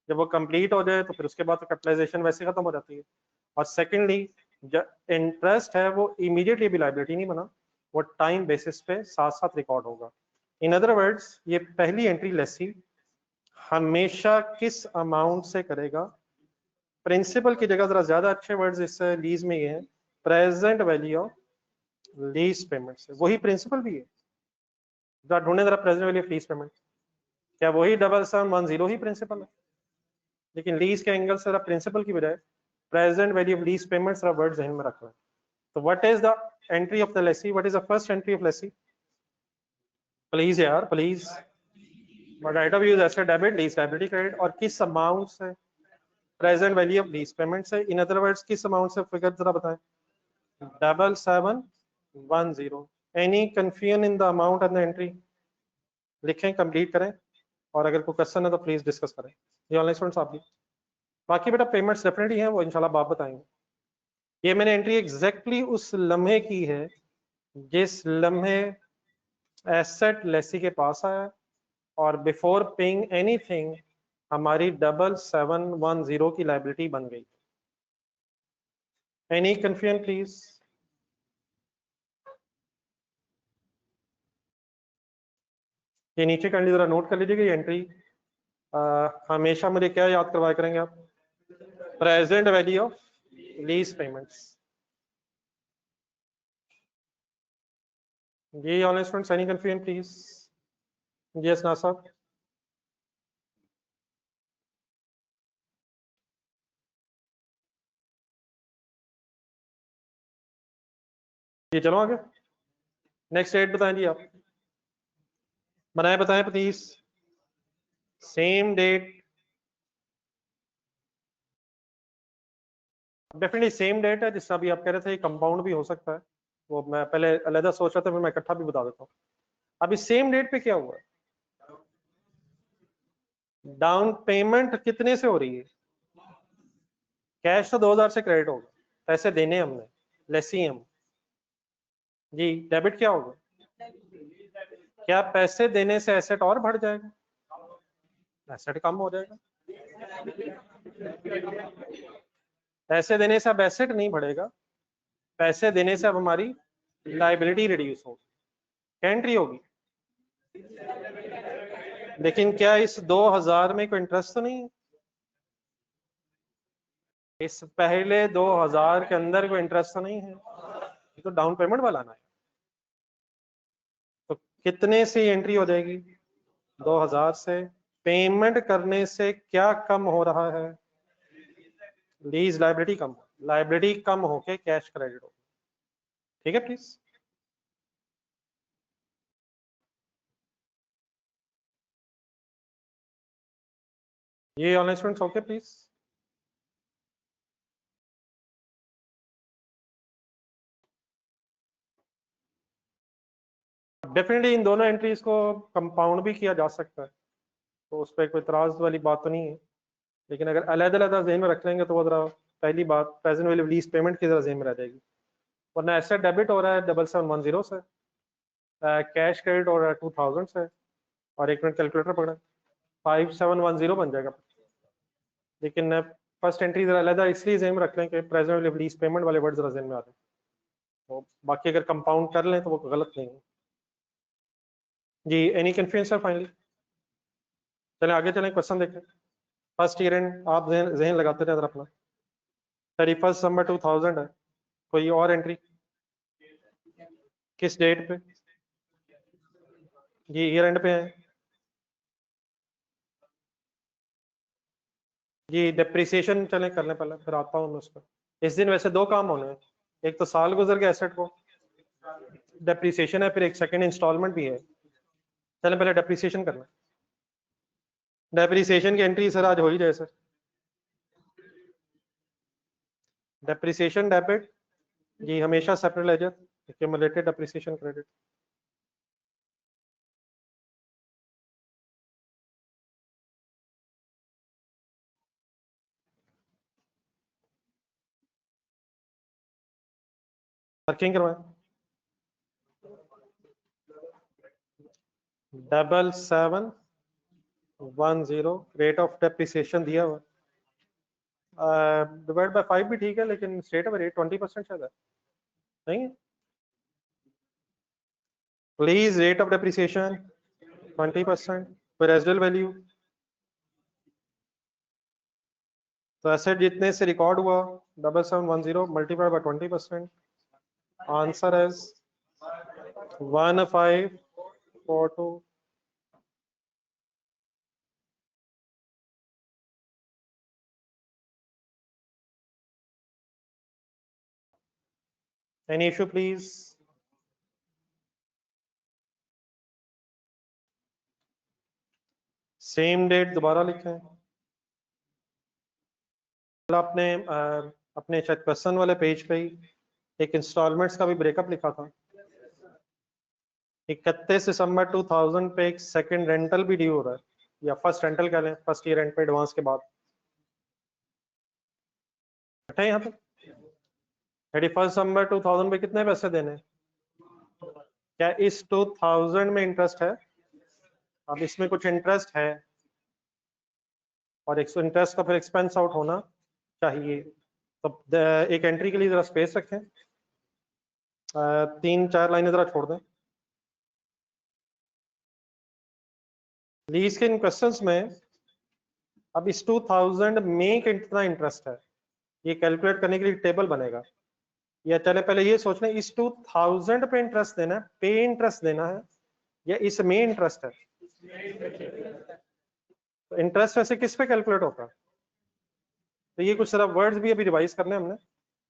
जब वो कंप्लीट हो जाए तो फिर उसके बाद तो कैपिटलाइजेशन वैसे खत्म हो जाती है। और सेकेंडली इंटरेस्ट है वो इमीडिएटली भी लाइबिलिटी नहीं बना, वो टाइम बेसिस पे साथ साथ रिकॉर्ड होगा। इन अदर वर्ड्स ये पहली एंट्री लेसी हमेशा किस अमाउंट से करेगा? प्रिंसिपल की जगह जरा ज्यादा अच्छे वर्ड्स इस लीज में ये है, present value of lease payment से। वही प्रिंसिपल भी है, जरा ढूंढे जरा present value of lease payment, क्या वही 7710 ही प्रिंसिपल है? लेकिन लीज के एंगल से प्रिंसिपल की बजाय present value of lease payment word जहन में रखना है। तो what is the entry of the lessee, what is the first entry of lessee? Please यार please, right of use asset debit, lease liability credit, और किस अमाउंट से? Present value of lease payment से। इन अदर वर्ड्स किस अमाउंट से? फिगर जरा बताएं। 7710। Any confusion in the amount and the entry? लिखें, कंप्लीट करें, और अगर कोई क्वेश्चन है तो प्लीज डिस्कस करें। ये ऑनलाइन स्टूडेंट्स आप भी, बाकी बेटा पेमेंट्स डेफिनेटली हैं, वो इंशाल्लाह बाप बताएंगे। ये मैंने एंट्री एग्जैक्टली उस लम्हे की है जिस लम्हे एसेट लेसी के पास आया, और बिफोर पेइंग एनीथिंग हमारी 7710 की लायबिलिटी बन गई। Any confusion please? ये नीचे काइंडली जरा नोट कर लीजिएगा, ये एंट्री हमेशा मुझे क्या याद करवाया करेंगे आप? Present value of lease payments. ये online students, any confusion please? Yes ना साहब? ये चलो आगे, नेक्स्ट डेट बताएं जी आप, बनाए बताएं please. Same date, definitely same date है। जिसका भी आप कह रहे थे कंपाउंड भी हो सकता है, वो मैं पहले अलग सोच रहा था, फिर मैं इकट्ठा भी बता देता हूँ। अभी सेम डेट पे क्या हुआ है? डाउन पेमेंट कितने से हो रही है? कैश तो 2000 से क्रेडिट होगा, पैसे देने हमने, लेसी हम जी। डेबिट क्या होगा? क्या पैसे देने से एसेट और बढ़ जाएगा? एसेट कम हो जाएगा। पैसे देने से अब एसेट नहीं बढ़ेगा, पैसे देने से अब हमारी लाइबिलिटी रिड्यूस होगी, क्या एंट्री होगी? लेकिन क्या इस 2000 में कोई इंटरेस्ट तो नहीं है? इस पहले 2000 के अंदर कोई इंटरेस्ट तो नहीं है? ये तो डाउन पेमेंट वाला ना है। तो कितने से एंट्री हो जाएगी? 2000 से। पेमेंट करने से क्या कम हो रहा है? लीज लाइबिलिटी कम, लाइबिलिटी कम होके कैश क्रेडिट हो। ठीक है प्लीज? ये online students okay please? Definitely in दोनों एंट्रीज को कंपाउंड भी किया जा सकता है, तो उस पर कोई इतराज वाली बात तो नहीं है। लेकिन अगर अलग अलग जहन में रख लेंगे तो वो जरा, पहली बात प्रेजेंट वैल्यू लीज पेमेंट की जरा जहन में रह जाएगी। वरना एसेट डेबिट हो रहा है 7710 से, कैश क्रेडिट हो रहा है 2000 से, और एक मिनट कैलकुलेटर पकड़ा, 5710 बन जाएगा। लेकिन फर्स्ट एंट्री जरा अलग इसलिए जहन में रख लें कि प्रेजेंट वैल्यू लीज पेमेंट वाले वर्ड जरा जहन में आ जाए, तो बाकी अगर कंपाउंड कर लें तो वो गलत नहीं है जी। Any confusion sir finally? चलें आगे चलें, क्वेश्चन देखें। फर्स्ट ईयर एंड आप जहन लगाते रहे अपना। 31 दिसंबर 2000 है, कोई और एंट्री? किस डेट पे? ये ईयर एंड पे है जी। डिप्रिसिएशन चलें कर लें पहले, फिर आता हूँ मैं उस पर। इस दिन वैसे दो काम होने हैं, एक तो साल गुजर गया एसेट को, डिप्रिसिएशन है, फिर एक सेकंड इंस्टॉलमेंट भी है। चलें पहले डिप्रिसिएशन करना। डिप्रिसिएशन की एंट्री सर आज हो ही जाए सर। डिप्रिसिएशन डेबिट जी हमेशा separate ledger, accumulated depreciation credit. Working करवाएं। 7710 रेट ऑफ डेप्रिसिएशन दिया हुआ, डिवाइड बाय 5 भी ठीक है, लेकिन स्टेट ऑफ रेट 20% शायद है, नहीं? प्लीज रेट ऑफ डेप्रिसिएशन 20%, फिर रेजिडुअल वैल्यू, तो एसेट जितने से रिकॉर्ड हुआ 7710 multiplied by 20%, answer is 1542। Any issue please? Same date दोबारा लिखें। आपने अपने शायद क्वेश्चन वाले पेज पे ही एक इंस्टॉलमेंट्स का भी ब्रेकअप लिखा था। 31 दिसंबर 2000 पे एक सेकंड रेंटल भी ड्यू हो रहा है, या फर्स्ट रेंटल कह लें, फर्स्ट ईयर रेंट पे एडवांस के बाद। बैठे यहाँ पे 31 दिसंबर 2000 पे कितने पैसे देने? क्या इस 2000 में इंटरेस्ट है? अब इसमें कुछ इंटरेस्ट है और इंटरेस्ट का फिर एक्सपेंस आउट होना चाहिए, तो एक एंट्री के लिए जरा स्पेस रखें, 3-4 लाइनें जरा छोड़ दें। लीज के इन क्वेश्चंस में अब इस 2000 में कितना इंटरेस्ट है ये कैलकुलेट करने के लिए टेबल बनेगा। या चले पहले ये सोचना इस 2000 पे इंटरेस्ट देना है, पे इंटरेस्ट देना है, या इसमें इंटरेस्ट है? तो इंटरेस्ट वैसे किस पे कैलकुलेट होता है? तो ये कुछ सारा वर्ड्स भी अभी रिवाइज करने हमने।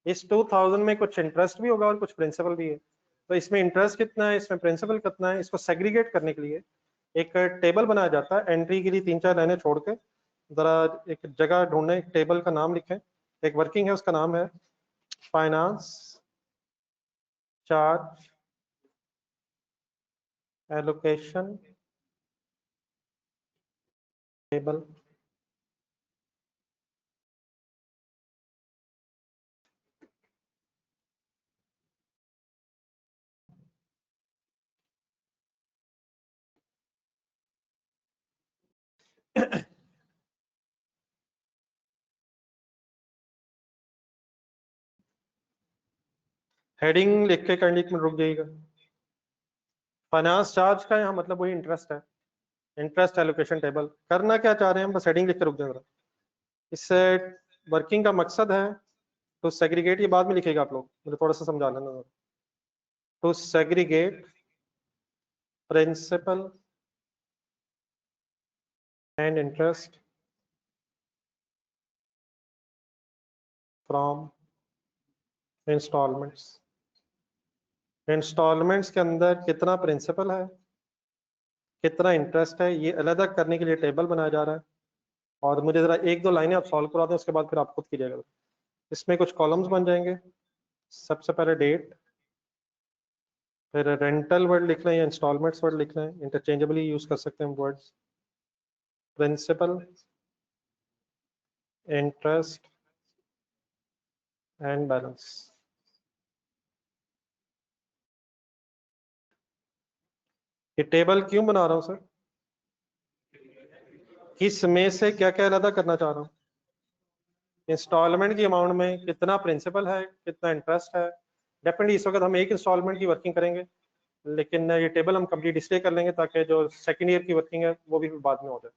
इस 2000 में कुछ इंटरेस्ट भी होगा और कुछ प्रिंसिपल भी है, तो इसमें इंटरेस्ट कितना है, इसमें प्रिंसिपल कितना है, इसको सेग्रीगेट करने के लिए एक टेबल बनाया जाता है। एंट्री के लिए 3-4 लाइनें छोड़ के जरा एक जगह ढूंढने, एक टेबल का नाम लिखें, एक वर्किंग है उसका नाम है finance charge allocation table. Heading लिख के करंट में रुक जाइएगा। फाइनेंस चार्ज का यहाँ मतलब वही इंटरेस्ट है, इंटरेस्ट एलोकेशन टेबल। करना क्या चाह रहे हैं हम, बस हेडिंग लिख के रुक जाएगा। इससे वर्किंग का मकसद है तो सेग्रीगेट, ये बाद में लिखेगा आप लोग, मुझे थोड़ा सा समझा लेना। To segregate principal and interest from instalments. Instalments के अंदर कितना प्रिंसिपल है, कितना इंटरेस्ट है, ये अलग करने के लिए टेबल बनाया जा रहा है। और मुझे जरा 1-2 लाइनें आप सॉल्व करा दें, उसके बाद फिर आप खुद कीजिएगा। इसमें कुछ कॉलम्स बन जाएंगे। सबसे पहले डेट, फिर रेंटल वर्ड लिख लें या इंस्टॉलमेंट्स वर्ड लिख लें, इंटरचेंजेबली यूज कर सकते हैं words. Principal, interest and balance. ये टेबल क्यों बना रहा हूं सर? किस में से क्या क्या अलग करना चाह रहा हूँ? इंस्टॉलमेंट की अमाउंट में कितना प्रिंसिपल है, कितना इंटरेस्ट है। डेफिनेटली इस वक्त हम एक इंस्टॉलमेंट की वर्किंग करेंगे, लेकिन ये टेबल हम कंप्लीट इसलिए कर लेंगे ताकि जो सेकेंड ईयर की वर्किंग है वो भी बाद में हो जाए।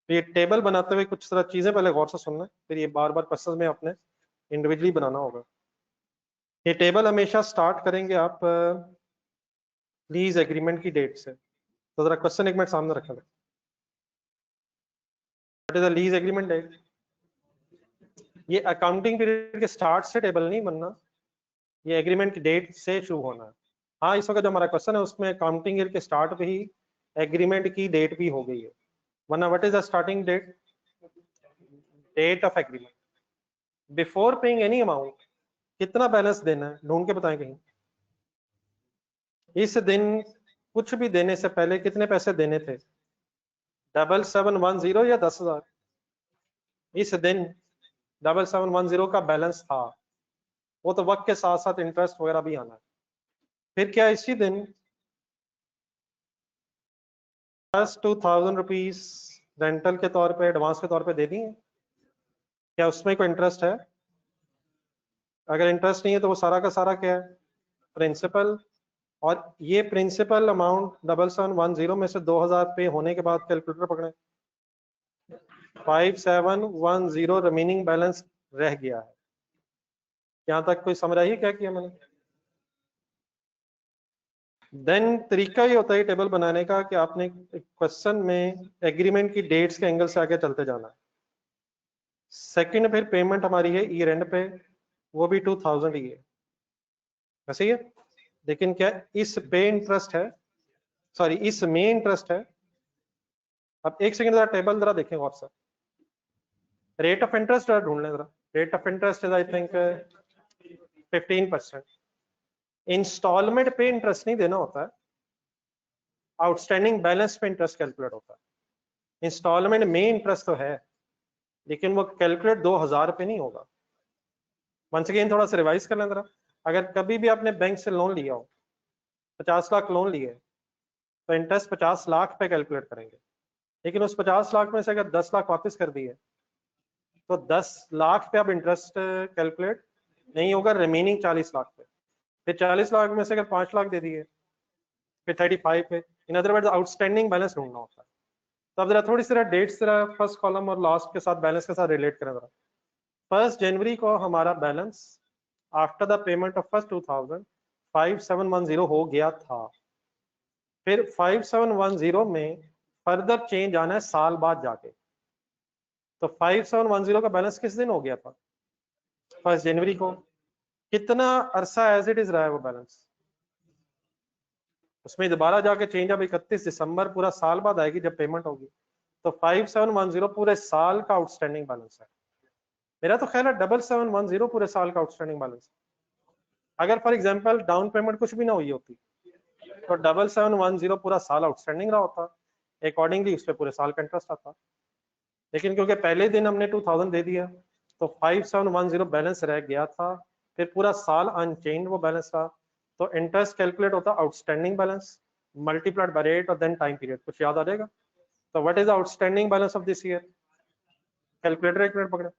तो ये टेबल बनाते हुए कुछ तरह चीजें पहले गौर से सुनना, फिर ये बार बार क्वेश्चन में अपने इंडिविजुअली बनाना होगा। ये टेबल हमेशा स्टार्ट करेंगे आप लीज एग्रीमेंट की डेट से। तो जरा क्वेश्चन एक मिनट सामने रखा, what is the lease agreement date? ये अकाउंटिंग पीरियड के स्टार्ट से टेबल नहीं बनना, ये एग्रीमेंट की डेट से शुरू होना है। हाँ, इस वक्त जो हमारा क्वेश्चन है उसमें अकाउंटिंग ईयर के स्टार्ट पे ही एग्रीमेंट की डेट भी हो गई है, वरना what is the starting date? Date of agreement. Before paying any amount कितना बैलेंस देना है ढूंढ के बताएं कहीं। इस दिन कुछ भी देने से पहले कितने पैसे देने थे? 7710 या 10,000? इस दिन 7710 का बैलेंस था, वो तो वक्त के साथ साथ इंटरेस्ट वगैरह भी आना है। फिर क्या इसी दिन 2000 रुपीज रेंटल के तौर पे, एडवांस के तौर पे दे दिए? क्या उसमें कोई इंटरेस्ट है? अगर इंटरेस्ट नहीं है तो वो सारा का सारा क्या है? प्रिंसिपल। और ये प्रिंसिपल अमाउंट 7710 में से 2000 पे होने के बाद कैलकुलेटर पकड़े, 5710 रिमेनिंग बैलेंस रह गया है। यहाँ तक कोई समझ आई क्या किया मैंने? देन तरीका ये होता है टेबल बनाने का कि आपने क्वेश्चन में एग्रीमेंट की डेट्स के एंगल से आगे चलते जाना है। सेकंड, फिर पेमेंट हमारी है ईयर एंड पे, वो भी 2000 ही है। ऐसे ही है, लेकिन क्या इस पे इंटरेस्ट है, सॉरी इस में इंटरेस्ट है। अब एक सेकंड जरा टेबल जरा देखें और सर, रेट ऑफ इंटरेस्ट जरा ढूंढ लें जरा। Rate of interest is I think 15%। Instalment पे इंटरेस्ट नहीं देना होता है, आउटस्टैंडिंग बैलेंस पे इंटरेस्ट कैलकुलेट होता है। इंस्टॉलमेंट में इंटरेस्ट तो है, लेकिन वो कैलकुलेट 2000 पे नहीं होगा। वंस अगेन थोड़ा सा रिवाइज कर लें जरा। अगर कभी भी आपने बैंक से लोन लिया हो, 50 लाख लोन लिए, तो इंटरेस्ट 50 लाख पे कैलकुलेट करेंगे, लेकिन उस 50 लाख में से अगर 10 लाख वापस कर दिए, तो 10 लाख पे अब इंटरेस्ट कैलकुलेट नहीं होगा, रिमेनिंग 40 लाख पे। फिर 40 लाख में से अगर 5 लाख दे दिए, फिर 35 पे। इन अदर वर्ड्स आउटस्टैंडिंग बैलेंस ढूंढना होता है। तो अब जरा थोड़ी सी डेट्स जरा फर्स्ट कॉलम और लास्ट के साथ बैलेंस के साथ रिलेट करें जरा। 1 जनवरी को हमारा balance after the payment of first 2000 5710 हो गया था। फिर 5710 में फर्दर चेंज आना है साल बाद जाके। तो 5710 का बैलेंस किस दिन हो गया था? 1 जनवरी को। कितना अरसा एज इट इज रहा है वो बैलेंस? उसमें दोबारा जाके चेंज अब 31 दिसंबर पूरा साल बाद आएगी जब पेमेंट होगी। तो 5710 पूरे साल का आउटस्टैंडिंग बैलेंस है। मेरा तो ख्याल है 7710 पूरे साल का आउटस्टैंडिंग बैलेंस है। अगर फॉर एग्जांपल डाउन पेमेंट कुछ भी ना हुई होती, तो 7710 पूरा साल आउटस्टैंडिंग रहा होता, अकॉर्डिंगली उस पर पूरे साल का इंटरेस्ट आता। लेकिन क्योंकि पहले दिन हमने 2000 दे दिया, तो 5710 बैलेंस रह गया था, फिर पूरा साल अनचेंज वो बैलेंस रहा। तो इंटरेस्ट कैलकुलेट होता outstanding balance multiplied by rate और देन टाइम पीरियड। कुछ याद आ जाएगा? तो what is outstanding balance of this year? Calculator एक मिनट पकड़े।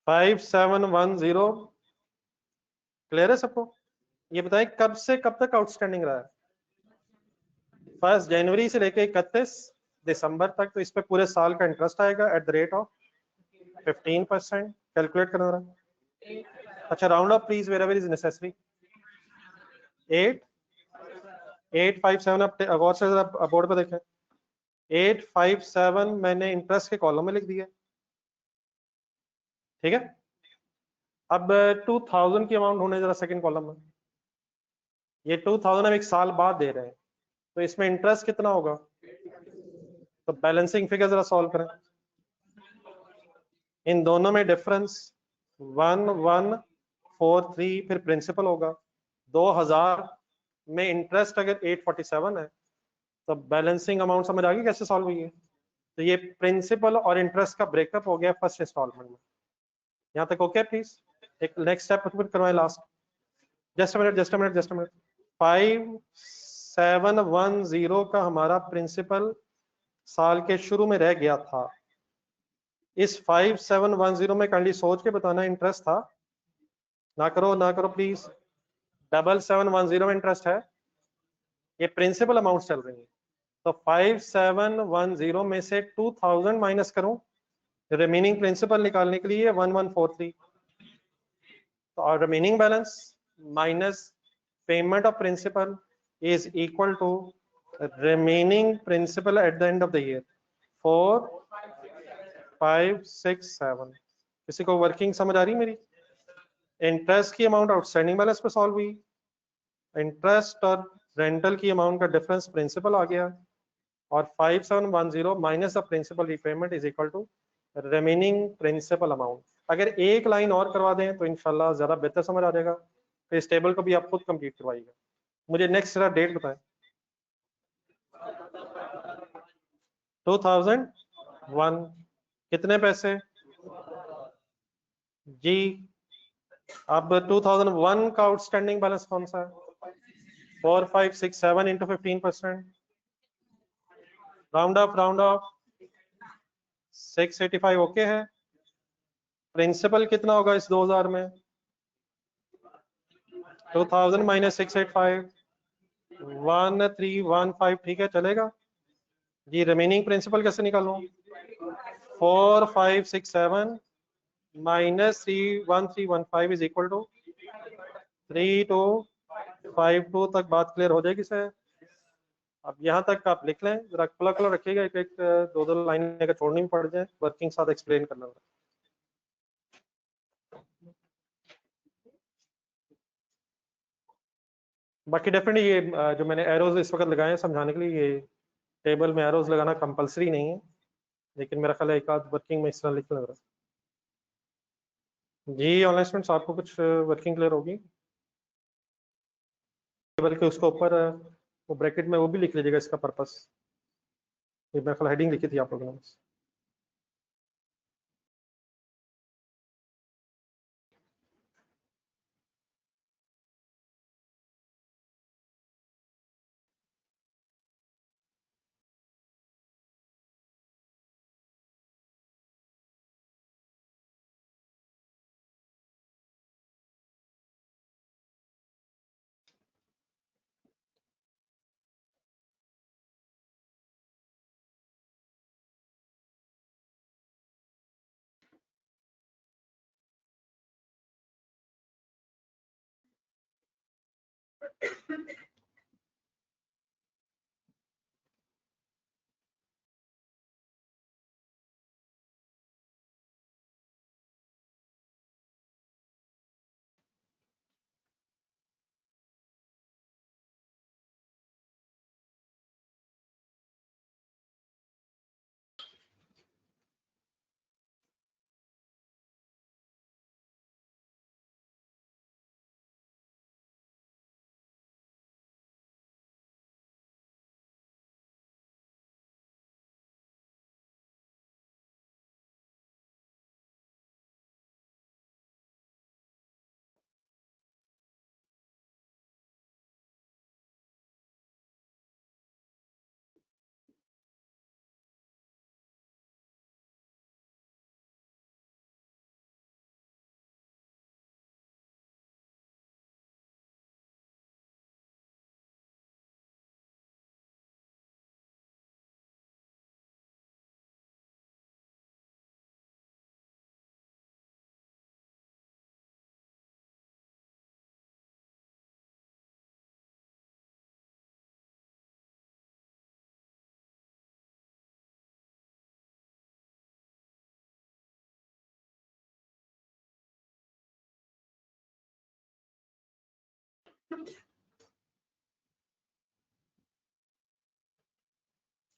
5710 क्लियर है सबको? ये बताएं कब से कब तक आउटस्टैंडिंग रहा है? 1 जनवरी से लेके 31 दिसंबर तक। तो इस पे पूरे साल का इंटरेस्ट आएगा at the rate of 15%। Calculate करना रहा। अच्छा, round up please wherever is necessary. 857 अब गौर से जरा बोर्ड पे देखें। 857 मैंने इंटरेस्ट के कॉलम में लिख दिया, ठीक है। अब 2000 की अमाउंट होने जरा सेकंड कॉलम में। ये 2000 हम एक साल बाद दे रहे हैं, तो इसमें इंटरेस्ट कितना होगा? तो बैलेंसिंग फिगर जरा सॉल्व करें। इन दोनों में डिफरेंस 1143, फिर प्रिंसिपल होगा 2000 में इंटरेस्ट अगर 847 है, तो बैलेंसिंग अमाउंट समझ आ गई कैसे सॉल्व हुई है? तो ये प्रिंसिपल और इंटरेस्ट का ब्रेकअप हो गया फर्स्ट इंस्टॉलमेंट में। यहाँ तक ओके प्लीज? एक नेक्स्ट स्टेप करवाएं last. Just minute just minute just minute. 5710 का हमारा प्रिंसिपल साल के शुरू में रह गया था। इस 5710 में काइंडली सोच के बताना इंटरेस्ट था, ना करो प्लीज। 7710 में इंटरेस्ट है, ये प्रिंसिपल अमाउंट चल रही है। तो 5710 में से 2000 माइनस करूं, रिमेनिंग प्रिंसिपल निकालने के लिए 1143। तो और remaining balance minus payment of principal is equal to remaining principal at the end of the year 4567। किसी को वर्किंग समझ आ रही मेरी? इंटरेस्ट की अमाउंट आउटस्टैंडिंग बैलेंस पे सॉल्व हुई, इंटरेस्ट और रेंटल की अमाउंट का डिफरेंस प्रिंसिपल आ गया, और 5710 minus the principal repayment is equal to remaining principal amount. अगर एक लाइन और करवा दें तो इंशाल्लाह ज्यादा बेहतर समझ आ जाएगा। तो इस टेबल को भी आप खुद कंप्लीट करवाइएगा। मुझे नेक्स्ट जरा डेट बताएं। 2001 कितने पैसे जी? अब 2001 का आउटस्टैंडिंग बैलेंस कौन सा है? 4567 इंटू 15%, राउंड ऑफ 685 ओके है। प्रिंसिपल कितना होगा इस 2000 में? 2000 माइनस 685 1315, ठीक है चलेगा जी। रिमेनिंग प्रिंसिपल कैसे निकालूं? 4567 माइनस 1315 इज इक्वल टू 3252 तक बात क्लियर हो जाएगी सर। अब यहाँ तक आप लिख लें, जरा खुला खुला रखिएगा, एक एक दो दो लाइन अगर छोड़नी पड़ जाए वर्किंग साथ एक्सप्लेन करना। बाकी डेफिनेटली ये जो मैंने एरोज इस वक्त लगाए हैं समझाने के लिए, ये टेबल में एरोज लगाना कंपलसरी नहीं है, लेकिन मेरा ख्याल है एक आध वर्किंग में इस तरह लिखने लग रहा है। जी ऑनलाइन स्टूडेंट्स, आपको कुछ वर्किंग क्लियर होगी? बल्कि उसके ऊपर वो ब्रैकेट में वो भी लिख लीजिएगा इसका पर्पस, ये मेरे ख्याल हेडिंग लिखी थी आप लोगों ने।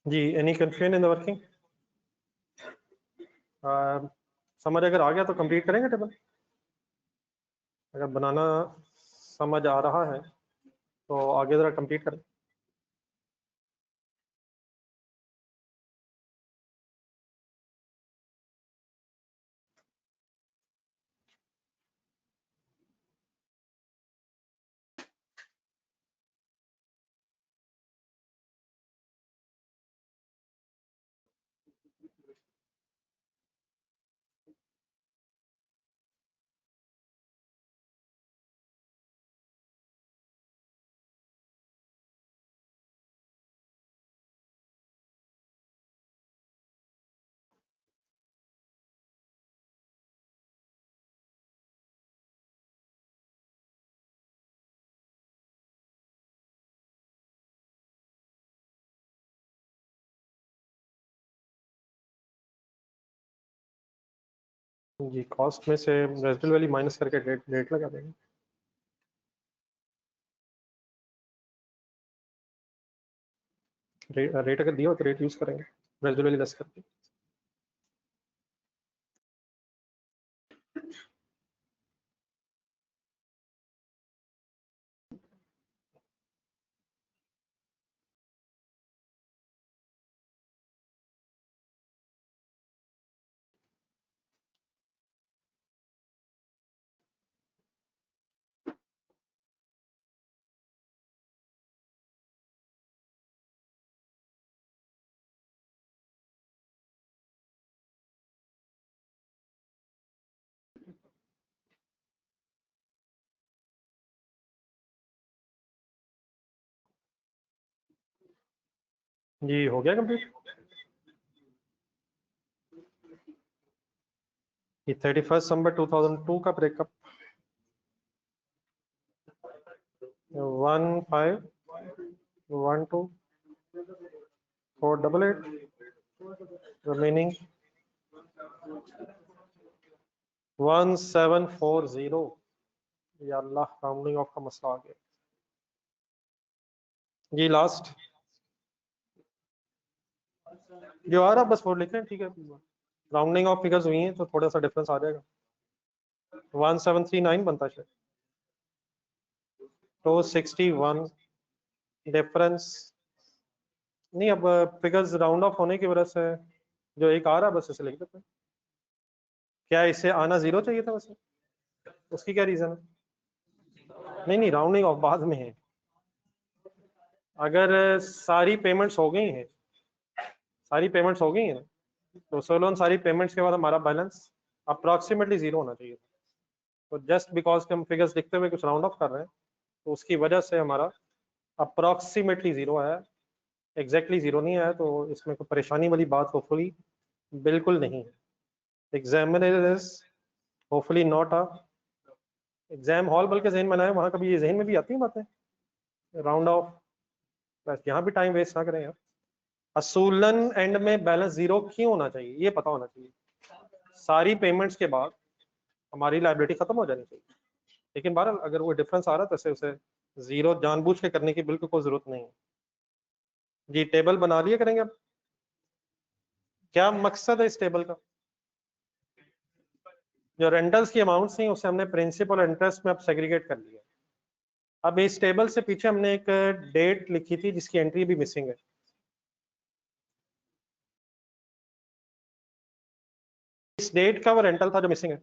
जी any confusion in the working? समझ अगर आ गया तो कंप्लीट करेंगे टेबल, अगर बनाना समझ आ रहा है तो आगे जरा कंप्लीट करें। जी कॉस्ट में से रेजिडुअल वैल्यू माइनस करके रेट लगा देंगे। रेट अगर दिया हो तो रेट यूज करेंगे रेजिडुअल वैल्यू लेस करके। जी हो गया कंप्लीट। ये 31 दिसंबर 2002 का ब्रेकअप 15124888 रिमेनिंग 1740। या अल्लाह राउंडिंग ऑफ का मसला आ गया। जी लास्ट जो आ रहा बस वो लिख रहे हैं, ठीक है। राउंडिंग ऑफ फिगर्स हुई हैं तो थोड़ा सा डिफरेंस आ जाएगा। 1739 बनता है, 261 डिफरेंस नहीं। अब फिगर्स राउंड ऑफ होने की वजह से जो एक आ रहा है बस इसे लिख देते हैं। क्या इसे आना जीरो चाहिए था वैसे? उसकी क्या रीजन है? नहीं राउंडिंग ऑफ बाद में है। अगर सारी पेमेंट्स हो गई हैं, सारी पेमेंट्स हो गई हैं तो सोलोन सारी पेमेंट्स के बाद हमारा बैलेंस अप्रॉक्सीमेटली जीरो होना चाहिए। तो जस्ट बिकॉज के हम फिगर्स लिखते हुए कुछ राउंड ऑफ कर रहे हैं तो उसकी वजह से हमारा अप्रॉक्सीमेटली जीरो आया, एग्जैक्टली जीरो नहीं आया। तो इसमें कोई परेशानी वाली बात होपफुली बिल्कुल नहीं है। Examiner is hopefully not a exam hall, बल्कि जहन बनाए वहाँ कभी ये जहन में भी आती हैं बातें राउंड ऑफ। बस यहाँ भी टाइम वेस्ट ना करें यार। असूलन एंड में बैलेंस जीरो क्यों होना चाहिए ये पता होना चाहिए। सारी पेमेंट्स के बाद हमारी लाइबिलिटी खत्म हो जानी चाहिए, लेकिन बहरहाल अगर वो डिफरेंस आ रहा है तो उसे जीरो जानबूझ के करने की बिल्कुल कोई जरूरत नहीं है। जी टेबल बना लिया करेंगे अब। क्या मकसद है इस टेबल का? जो रेंटल्स की अमाउंट्स थी उसे हमने प्रिंसिपल और इंटरेस्ट में अब सेग्रीगेट कर लिया। अब इस टेबल से पीछे हमने एक डेट लिखी थी जिसकी एंट्री भी मिसिंग है। इस डेट का वो रेंटल था जो मिसिंग है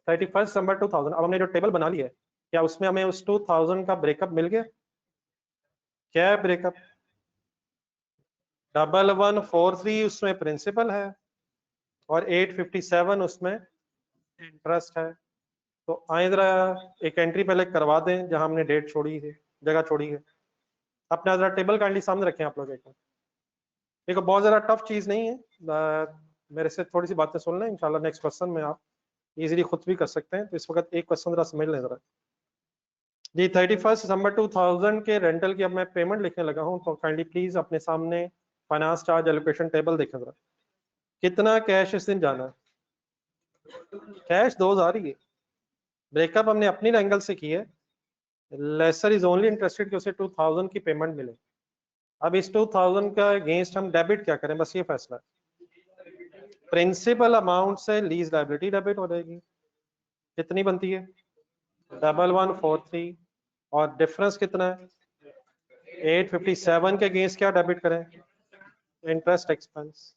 31 दिसंबर 2000। अब हमने जो टेबल बना लिया है क्या उसमें हमें उस 2000 का ब्रेकअप मिल गया? क्या है ब्रेकअप? 1143 उसमें प्रिंसिपल है और 857 उसमें इंटरेस्ट है। तो आए जरा एक एंट्री पहले करवा दें जहां हमने डेट छोड़ी है, जगह छोड़ी है। अपना जरा टेबल काइंडली सामने रखें आप लोग। एक देखो बहुत ज्यादा टफ चीज नहीं है, मेरे से थोड़ी सी बातें सुन लें, इंशाल्लाह नेक्स्ट क्वेश्चन में आप इजीली खुद भी कर सकते हैं। तो इस वक्त एक क्वेश्चन जरा समझ लें जरा जी। 31 दिसंबर 2000 के रेंटल की अब मैं पेमेंट लिखने लगा हूं तो काइंडली प्लीज अपने सामने फाइनेंस चार्ज एलोकेशन टेबल देखें जरा। कितना कैश इस दिन जाना है? कैश 2000 ही है। ब्रेकअप हमने अपनी एंगल से की है। लेसर इज ओनली इंटरेस्टेड कि उसे 2000 की पेमेंट मिले। अब इस 2000 का अगेंस्ट हम डेबिट क्या करें, बस ये फैसला है। प्रिंसिपल अमाउंट से लीज लाइबिलिटी डेबिट हो जाएगी। कितनी बनती है? 1143। और डिफरेंस कितना है? 857 के अगेंस्ट क्या डेबिट करें? Interest expense.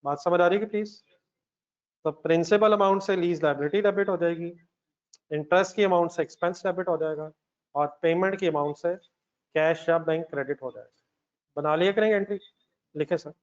बात समझ आ रही है प्लीज? तो प्रिंसिपल अमाउंट से लीज लाइबिलिटी डेबिट हो जाएगी, इंटरेस्ट की अमाउंट से एक्सपेंस डेबिट हो जाएगा और पेमेंट की अमाउंट से कैश या बैंक क्रेडिट हो जाएगा। बना लिया करेंगे एंट्री, लिखे sir.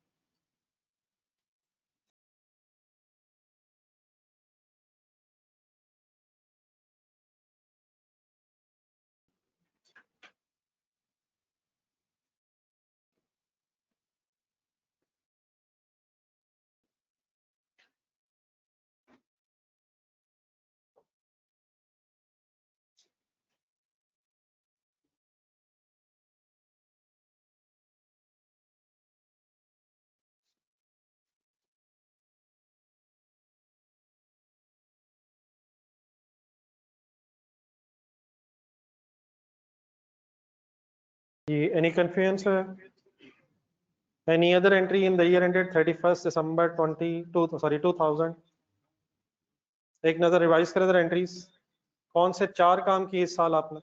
Any confusion, sir? Any other entry in the year ended 31st December 2000? एक नजर रिवाइज करें जरा एंट्रीज। कौन से 4 काम किए इस साल आपने?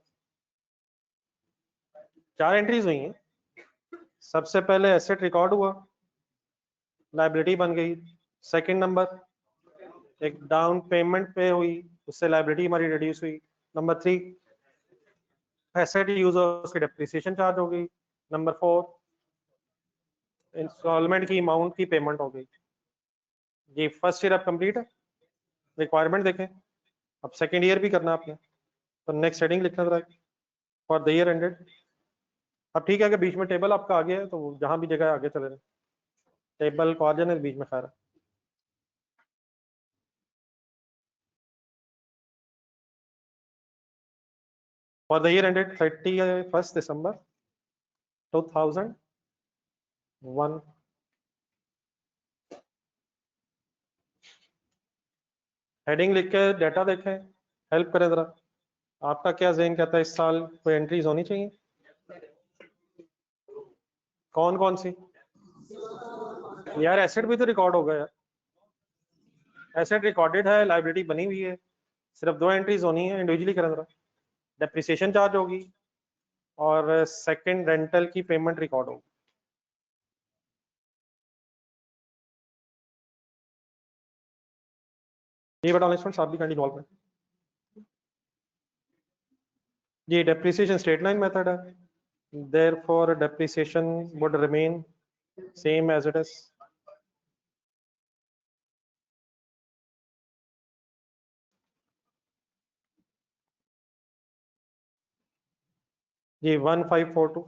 4 एंट्रीज हुई हैं। सबसे पहले एसेट रिकॉर्ड हुआ, लाइबिलिटी बन गई। सेकंड नंबर एक डाउन पेमेंट पे हुई, उससे लाइबिलिटी हमारी रिड्यूस हुई। नंबर 3 एसेट यूज उसकी डेप्रिसिएशन चार्ज हो गई। नंबर 4 इंस्टॉलमेंट की अमाउंट की पेमेंट हो गई। जी फर्स्ट ईयर अब कंप्लीट है। रिक्वायरमेंट देखें, अब सेकेंड ईयर भी करना आपने तो नेक्स्ट हेडिंग लिखना जरा फॉर द ईयर एंडेड। अब ठीक है कि बीच में टेबल आपका आ गया है तो जहां भी जगह आगे चले रहे, टेबल को आ जाने बीच में खैर। For the year ended 31 December 2001। Heading लिख के डाटा देखें, हेल्प करें जरा। आपका क्या जहन कहता है इस साल कोई एंट्रीज होनी चाहिए? कौन कौन सी यार? एसेट भी तो रिकॉर्ड होगा यार, एसेट रिकॉर्डेड है, लाइबिलिटी बनी हुई है, सिर्फ दो एंट्रीज होनी है, इंडिविजुअली करें जरा। डेप्रिसिएशन चार्ज होगी और सेकंड रेंटल की पेमेंट रिकॉर्ड होगी। ये बता इंस्टॉलमेंट आप भी कैंडी इन्वॉल्व है। ये डेप्रिसिएशन स्ट्रेट लाइन मेथड है, therefore depreciation would remain same as it is। जी 1542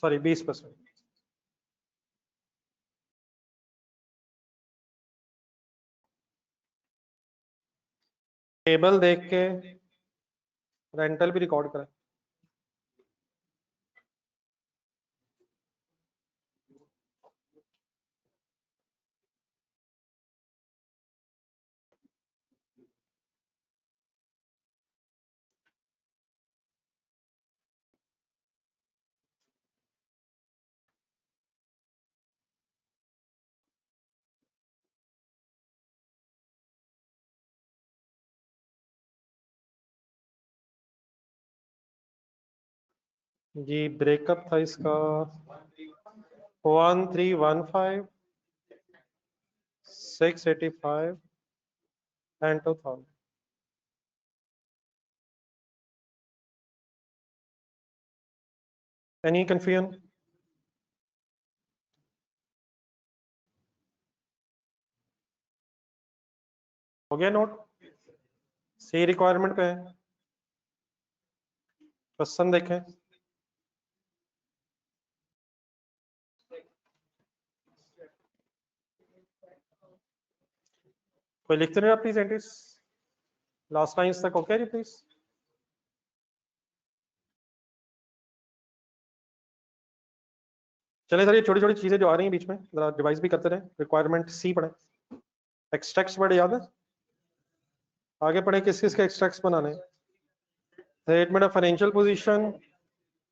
सॉरी 20%। टेबल देख के रेंटल भी रिकॉर्ड करें। जी ब्रेकअप था इसका 1315 685 एंड 2000। Any confusion? हो गया नोट? सी रिक्वायरमेंट पे है, क्वेश्चन देखें। कोई लिखते नहीं प्लीज एंट्रीज लास्ट लाइन्स तक, ओके जी प्लीज। चले सर, ये छोटी छोटी चीजें जो आ रही हैं बीच में जरा डिवाइस भी करते रहे। रिक्वायरमेंट सी पढ़े, एक्सट्रैक्ट्स पढ़े, याद है? आगे पढ़े किस किस के एक्सट्रैक्ट्स बनाने हैं। स्टेटमेंट ऑफ फाइनेंशियल पोजीशन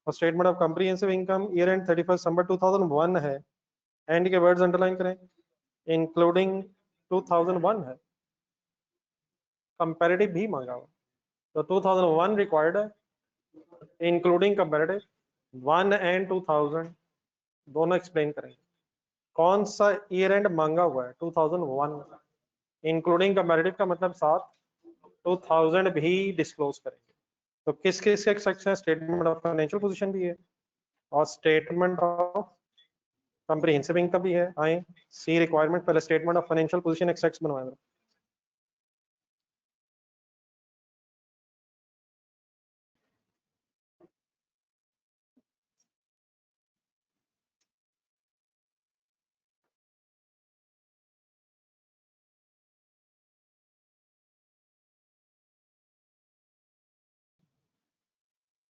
और statement of comprehensive income year and 31 दिसंबर 2001 है। एंड के वर्ड्स अंडरलाइन करें, इंक्लूडिंग 2001 है। कंपैरेटिव भी मांगा हुआ, तो 2001 रिक्वायर्ड है, इंक्लूडिंग कंपैरेटिव। 1 एंड 2000 दोनों एक्सप्लेन करेंगे। कौन सा ईयर एंड मांगा हुआ है? 2001। इंक्लूडिंग कंपैरेटिव का मतलब साथ 2000 भी डिस्क्लोज करेंगे। तो किस किस के एक्सट्रैक्ट्स हैं? स्टेटमेंट ऑफ फाइनेंशियल पोजीशन भी है और स्टेटमेंट ऑफ कॉम्प्रिहेंसिव इनकम भी है। आए सी रिक्वायरमेंट, पहले statement of financial position extracts बनवाएंगे।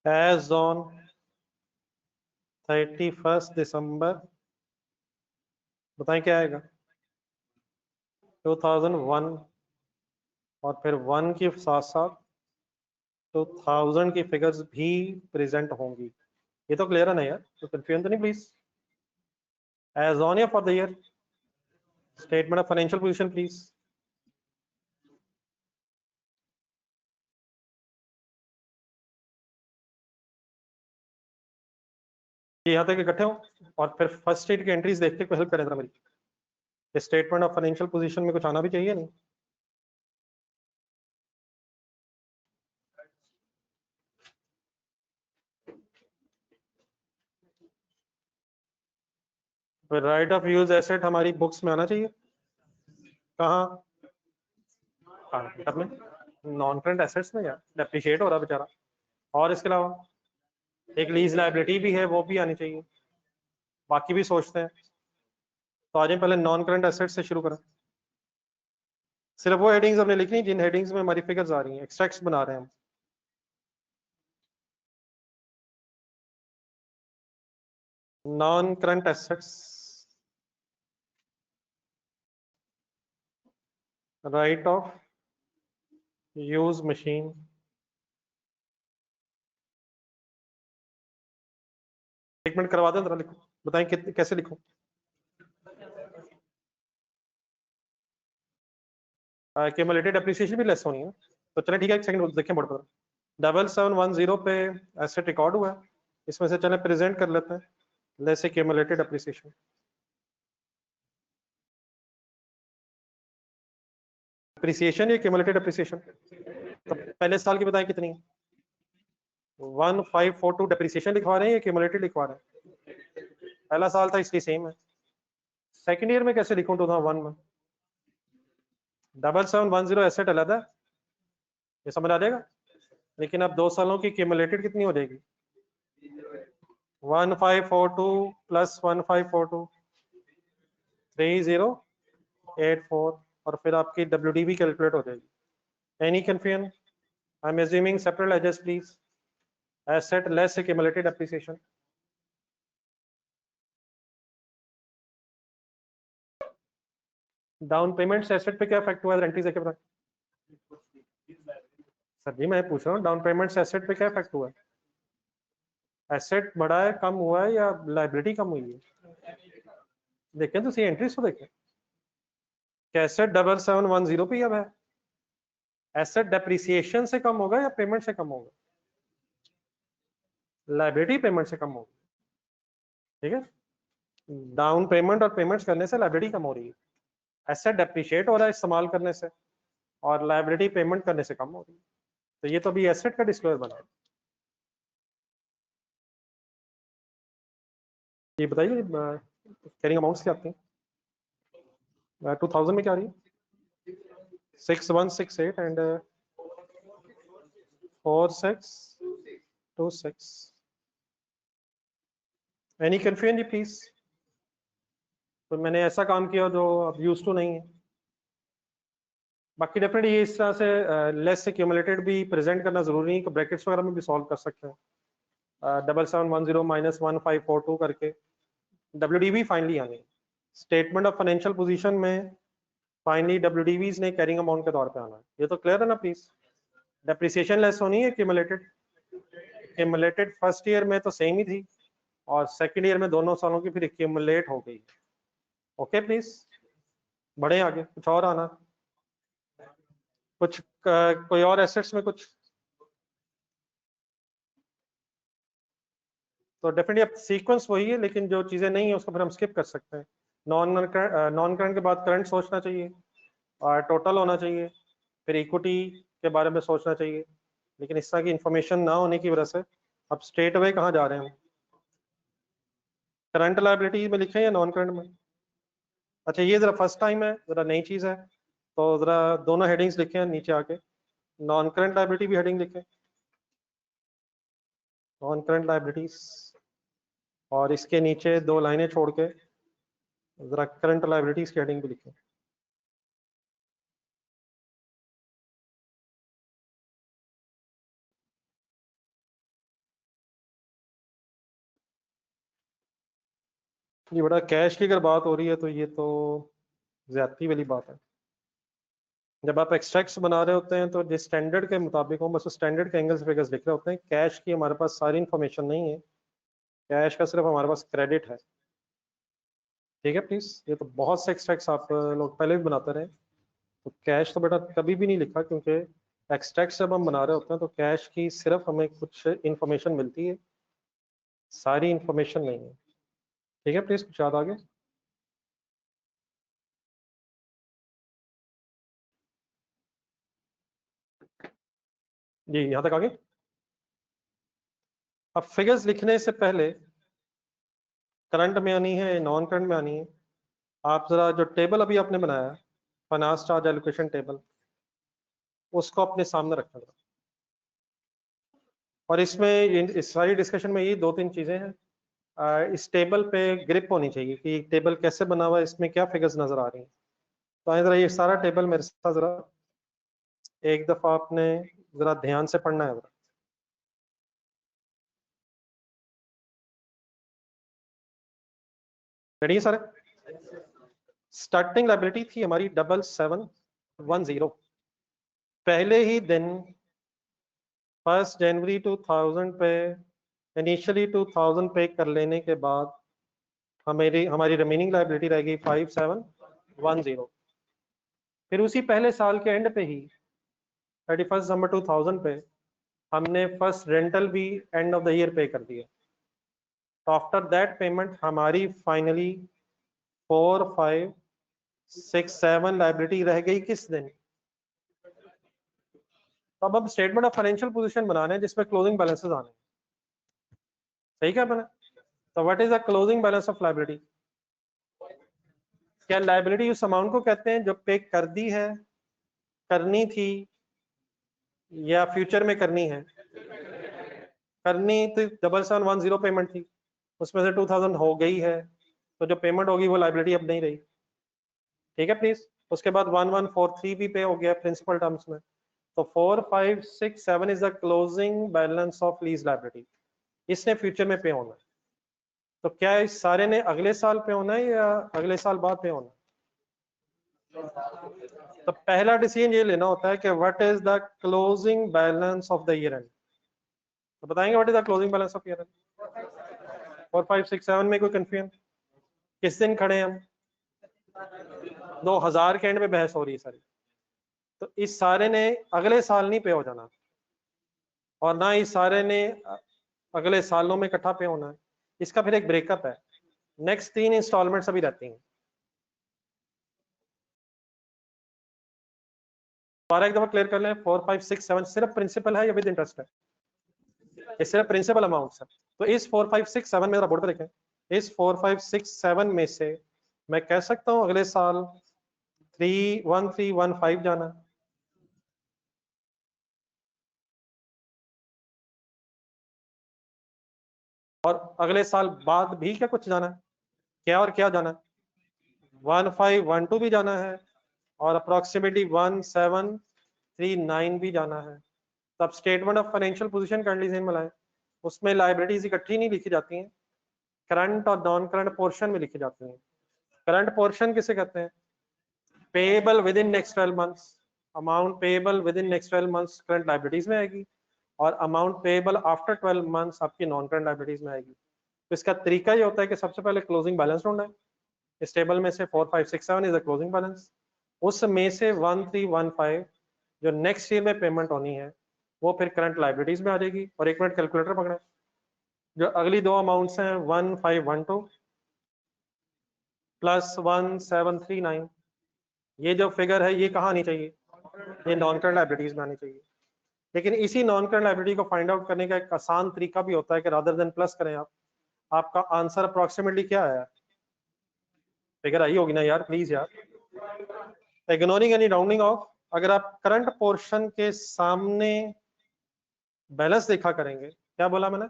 एज ऑन 31 दिसंबर, बताएं क्या आएगा? 2001 और फिर 1 के साथ साथ 2000 की फिगर्स भी प्रेजेंट होंगी। ये तो क्लियर है ना यार? तो कंफ्यूजन तो नहीं प्लीज। एज ऑन या for the year? Statement of financial position please. यहाँ तक इकट्ठे हो और फिर फर्स्ट स्टेट की एंट्रीज देखते हुए हेल्प करें जरा मेरी। स्टेटमेंट ऑफ फाइनेंशियल पोजीशन में कुछ आना भी चाहिए नहीं? फिर राइट ऑफ यूज एसेट हमारी बुक्स में आना चाहिए। कहाँ? में नॉन करंट एसेट्स में यार, डेप्रिशिएट हो रहा बेचारा। और इसके अलावा एक लीज लाइबिलिटी भी है, वो भी आनी चाहिए। बाकी भी सोचते हैं, तो आज पहले नॉन करंट एसेट्स से शुरू करें। सिर्फ वो हेडिंग्स हमने लिखनी जिन हेडिंग्स में हमारी फिगर्स आ रही हैं, एक्सट्रैक्ट्स बना रहे हैं हम। Non current assets right of use machine, एक मिनट करवा दें, जरा लिखो, बताएं कितने कैसे लिखूं। क्यूमुलेटेड एप्रिसिएशन भी लेस होनी है, तो चले ठीक है, एक सेकंड देखें बोर्ड पर। 7710 पे एसेट रिकॉर्ड हुआ है, इसमें से चले प्रेजेंट कर लेते हैं, लेस क्यूमुलेटेड एप्रिसिएशन। एप्रिसिएशन या क्यूमुलेटेड एप्रिसिएशन, तो पहले साल की बताएं कितनी। 1542 डेप्रिसिएशन लिखवा रहे हैं या क्यूमुलेटेड लिखवा रहे हैं? पहला साल था इसलिए सेम है। सेकंड ईयर में कैसे लिखूं 2001 में? 7710 एसेट अलग है, ये समझ आ जाएगा, लेकिन अब 2 सालों की क्यूमुलेटेड कितनी हो जाएगी? 1542 प्लस 1542 3084, और फिर आपकी WDV कैलकुलेट हो जाएगी। Any confusion? I am assuming separate ages please. Asset less accumulated appreciation। Down payment asset पे क्या इफेक्ट हुआ है, रेंटी से क्या? सर जी मैं पूछ रहा हूँ डाउन पेमेंट एसेट पे क्या इफेक्ट हुआ है? एसेट बढ़ा है, कम हुआ है, या लाइबिलिटी कम हुई है? देखें तो सही एंट्रीज को देखें, क्या एसेट 7710 पे अब है? एसेट डेप्रिसिएशन से कम होगा या पेमेंट से कम होगा? लाइबिलिटी पेमेंट से कम होगी, ठीक है। डाउन पेमेंट और पेमेंट्स करने से लाइबिलिटी कम हो रही है, एसेट डेप्रिशिएट हो रहा है इस्तेमाल करने से, और लाइबिलिटी पेमेंट करने से कम हो रही है। तो ये तो अभी एसेट का डिस्क्लोजर बना है। ये बताइए कैरिंग अमाउंट्स क्या आती हैं? 2000 में क्या आ रही है? 6168 एंड 4626। एनी कंफ्यूजन जी प्लीज? तो मैंने ऐसा काम किया जो अब यूज टू नहीं है। बाकी डेफिनेटली ये इस तरह से लेस एक्यूमुलेटेड भी प्रेजेंट करना जरूरी है, कि ब्रैकेट्स वगैरह में भी सॉल्व कर सकते हैं। 7710 माइनस 1542 करके WDV फाइनली आनी है। स्टेटमेंट ऑफ फाइनेंशियल पोजीशन में फाइनली WDVs ने कैरिंग अमाउंट के तौर पे आना है। ये तो क्लियर है ना प्लीज? डेप्रिसिएशन लेस होनी है क्यूमुलेटेड। क्यूमुलेटेड फर्स्ट ईयर में तो सेम ही थी, और सेकंड ईयर में दोनों सालों की फिर एक्यूमुलेट हो गई। ओके प्लीज बढ़े आगे, कुछ और आना, कुछ कोई और एसेट्स में कुछ? तो डेफिनेटली अब सीक्वेंस वही है, लेकिन जो चीजें नहीं है उसको फिर हम स्किप कर सकते हैं। नॉन करंट के बाद करंट सोचना चाहिए, और टोटल होना चाहिए, फिर इक्विटी के बारे में सोचना चाहिए। लेकिन इस तरह की इंफॉर्मेशन ना होने की वजह से अब स्ट्रेट अवे कहाँ जा रहे हैं हम? करंट लायबिलिटी में लिखे या नॉन करंट में? अच्छा ये जरा फर्स्ट टाइम है, जरा नई चीज है, तो जरा दोनों हेडिंग्स लिखे हैं नीचे आके, नॉन करंट लायबिलिटी भी हेडिंग लिखे, नॉन करंट लायबिलिटीज, और इसके नीचे 2 लाइनें छोड़ के जरा करंट लायबिलिटीज की हेडिंग भी लिखें। ये बड़ा कैश की अगर बात हो रही है तो ये तो ज्यादती वाली बात है। जब आप एक्सट्रैक्ट्स बना रहे होते हैं तो जिस स्टैंडर्ड के मुताबिक हो, बस उस स्टैंडर्ड के एंगल्स फिगर्स लिख रहे होते हैं। कैश की हमारे पास सारी इंफॉर्मेशन नहीं है, कैश का सिर्फ हमारे पास क्रेडिट है, ठीक है प्लीज। ये तो बहुत से एक्सट्रैक्ट्स आप लोग पहले भी बनाते रहे, तो कैश तो बेटा कभी भी नहीं लिखा, क्योंकि एक्सट्रैक्ट जब हम बना रहे होते हैं तो कैश की सिर्फ हमें कुछ इंफॉर्मेशन मिलती है, सारी इंफॉर्मेशन नहीं है, ठीक है प्लीज। कुछ याद आगे? जी यहाँ तक आगे। अब फिगर्स लिखने से पहले करंट में आनी है, नॉन करंट में आनी है, आप जरा जो टेबल अभी आपने बनाया, फाइनेंस चार्ज एलोकेशन टेबल, उसको अपने सामने रखना। और इसमें इस सारी डिस्कशन में ये 2-3 चीजें हैं। इस टेबल पे ग्रिप होनी चाहिए कि टेबल कैसे बना हुआ है, इसमें क्या फिगर्स नजर आ रही हैं। तो आइए जरा ये सारा टेबल मेरे साथ जरा एक दफा आपने जरा ध्यान से पढ़ना है। रेडी है सारे? स्टार्टिंग लाइबिलिटी थी हमारी 7710, 10 पहले ही दिन 1 जनवरी 2000 पे इनिशियली 2000 पे कर लेने के बाद हमारी रिमेनिंग लाइबिलिटी रहेगी 5710। फिर उसी पहले साल के एंड पे ही 31 दिसंबर 2000 पे हमने फर्स्ट रेंटल भी एंड ऑफ द ईयर पे कर दिया। तो आफ्टर दैट पेमेंट हमारी फाइनली 4567 लाइबिलिटी रह गई किस दिन। तो अब स्टेटमेंट ऑफ फाइनेंशियल पोजीशन बनाने हैं जिसमें क्लोजिंग बैलेंसेस आने हैं। सही क्या बना? तो what is the closing balance of liability? क्या लाइबिलिटी उस अमाउंट को कहते हैं जो पे कर दी है, करनी थी या फ्यूचर में करनी है? करनी तो 7710 पेमेंट थी, उसमें से 2000 हो गई है, तो जो पेमेंट होगी वो लाइबिलिटी अब नहीं रही। ठीक है प्लीज। उसके बाद 1143 भी पे हो गया प्रिंसिपल टर्म्स में। तो 4567 is the closing balance of lease liability. इसने फ्यूचर में पे होना है। तो क्या इस सारे ने अगले साल पे होना है या अगले साल बाद पे होना है? तो पहला डिसीजन ये लेना होता है कि what is the closing balance of the year and. तो बताएंगे what is the closing balance of year and? 4567 में कोई कंफ्यूजन? किस दिन खड़े हैं हम? 2000 के एंड में बहस हो रही है सारी। तो इस सारे ने अगले साल नहीं पे हो जाना, और ना इस सारे ने अगले सालों में इकट्ठा पे होना है। इसका फिर एक ब्रेकअप है। नेक्स्ट 3 इंस्टॉलमेंट्स अभी रहती हैं। दोबारा एक दफा क्लियर कर लें, 4567 सिर्फ प्रिंसिपल है या विद इंटरेस्ट है? ये सिर्फ प्रिंसिपल अमाउंट्स है। तो इस 4567 मेरा बोर्ड पे देखें, इस 4567 में से मैं कह सकता हूं अगले साल 31315 जाना है। और अगले साल बाद भी क्या कुछ जाना है? क्या और क्या जाना है? 1512 भी जाना है और अप्रोक्सीमेटली 1739 भी जाना है। तब स्टेटमेंट ऑफ फाइनेंशियल पोजीशन कर लीजिए मिलाएं। उसमें लाइबिलिटीज इकट्ठी नहीं लिखी जाती हैं, करंट और नॉन करंट पोर्शन में लिखी जाती हैं। करंट पोर्शन किसे कहते हैं? Payable with in next 12 months. Amount payable with in next 12 months current liabilities में आएगी, और अमाउंट पेएबल आफ्टर 12 मंथ्स आपकी नॉन करंट लाइबिलिटीज में आएगी। तो इसका तरीका ये होता है कि सबसे पहले क्लोजिंग बैलेंस ढूंढना है। इस टेबल में से 4567 इज द क्लोजिंग बैलेंस। उसमें से 1315 जो नेक्स्ट ईयर में पेमेंट होनी है वो फिर करंट लाइबिलिटीज में आ जाएगी। और एक मिनट कैलकुलेटर पकड़े। जो अगली दो अमाउंट्स हैं 1512 प्लस 1739, ये जो फिगर है ये कहाँ आनी चाहिए? ये नॉन करंट लाइबिलिटीज में आनी चाहिए। लेकिन इसी नॉन करंट लाइबिलिटी को फाइंड आउट करने का एक आसान तरीका भी होता है कि रादर देन प्लस करें आप, आपका आंसर अप्रोक्सीमेटली क्या आया? फिगर आई होगी ना यार, प्लीज यार। इग्नोरिंग एनी राउंडिंग ऑफ, अगर आप करंट पोर्शन के सामने बैलेंस देखा करेंगे, क्या बोला मैंने?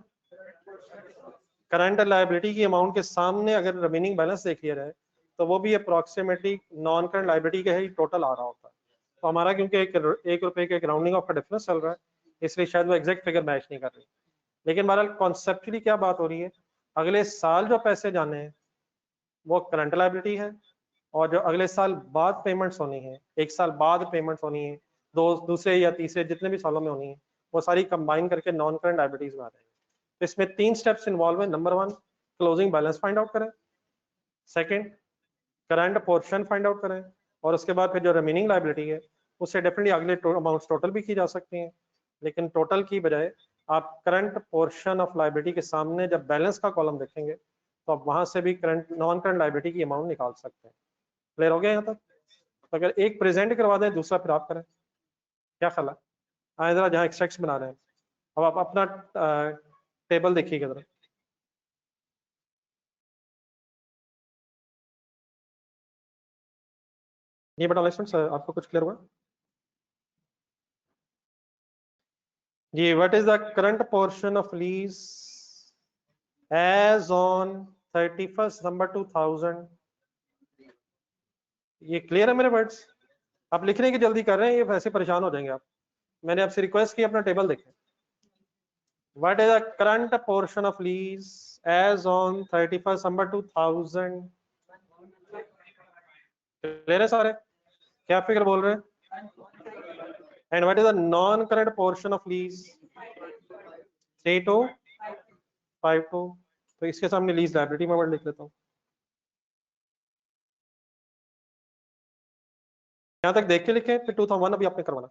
करंट लायबिलिटी की अमाउंट के सामने अगर रिमेनिंग बैलेंस देख लिया जाए तो वो भी अप्रोक्सीमेटली नॉन करंट लायबिलिटी का ही टोटल आ रहा होता है। तो हमारा क्योंकि एक रुपए के एक राउंडिंग ऑफ का डिफरेंस चल रहा है, इसलिए शायद वो एग्जैक्ट फिगर मैच नहीं कर रही। लेकिन बहरहाल कॉन्सेप्चुअली क्या बात हो रही है, अगले साल जो पैसे जाने हैं वो करंट लायबिलिटी है, और जो अगले साल बाद पेमेंट्स होनी है, एक साल बाद पेमेंट्स होनी है, दूसरे या तीसरे जितने भी सालों में होनी है, वो सारी कंबाइन करके नॉन करंट लायबिलिटीज में आ जाएंगे। तो इसमें 3 स्टेप्स इन्वॉल्व है। Number 1 closing balance find out करें, second current portion find out करें, और उसके बाद फिर जो रिमेनिंग लायबिलिटी है उससे डेफिनेटली अगले अमाउंट्स टोटल भी की जा सकती हैं। लेकिन टोटल की बजाय आप करंट पोर्शन ऑफ लायबिलिटी के सामने जब बैलेंस का कॉलम देखेंगे तो आप वहां से भी करंट नॉन करंट लायबिलिटी की अमाउंट निकाल सकते हैं। क्लियर हो गया यहाँ तक? तो अगर एक प्रेजेंट करवा दें, दूसरा फिर आप करें, क्या ख्याल है? आए जरा जहाँ एक्सट्रैक्ट्स बना रहे हैं, अब आप अपना टेबल देखिएगा जरा। ये बड़ा स्टूडेंट्स आपको कुछ क्लियर हुआ जी? What is the current portion of lease as on 31 December 2000? ये क्लियर है मेरे वर्ड्स? आप लिखने की जल्दी कर रहे हैं, ये वैसे परेशान हो जाएंगे आप। मैंने आपसे रिक्वेस्ट की अपना टेबल देखें। What is the current portion of lease as on 31 December 2000? Clear है सारे? क्या फिगर बोल रहे हैं? And what is the non-current portion of lease? 3 to 5 to, तो इसके सामने लीज लायबिलिटी में वर्ड लिख लेता हूँ। यहाँ तक देख के लिखे, फिर 2001 अभी आपने करवाना।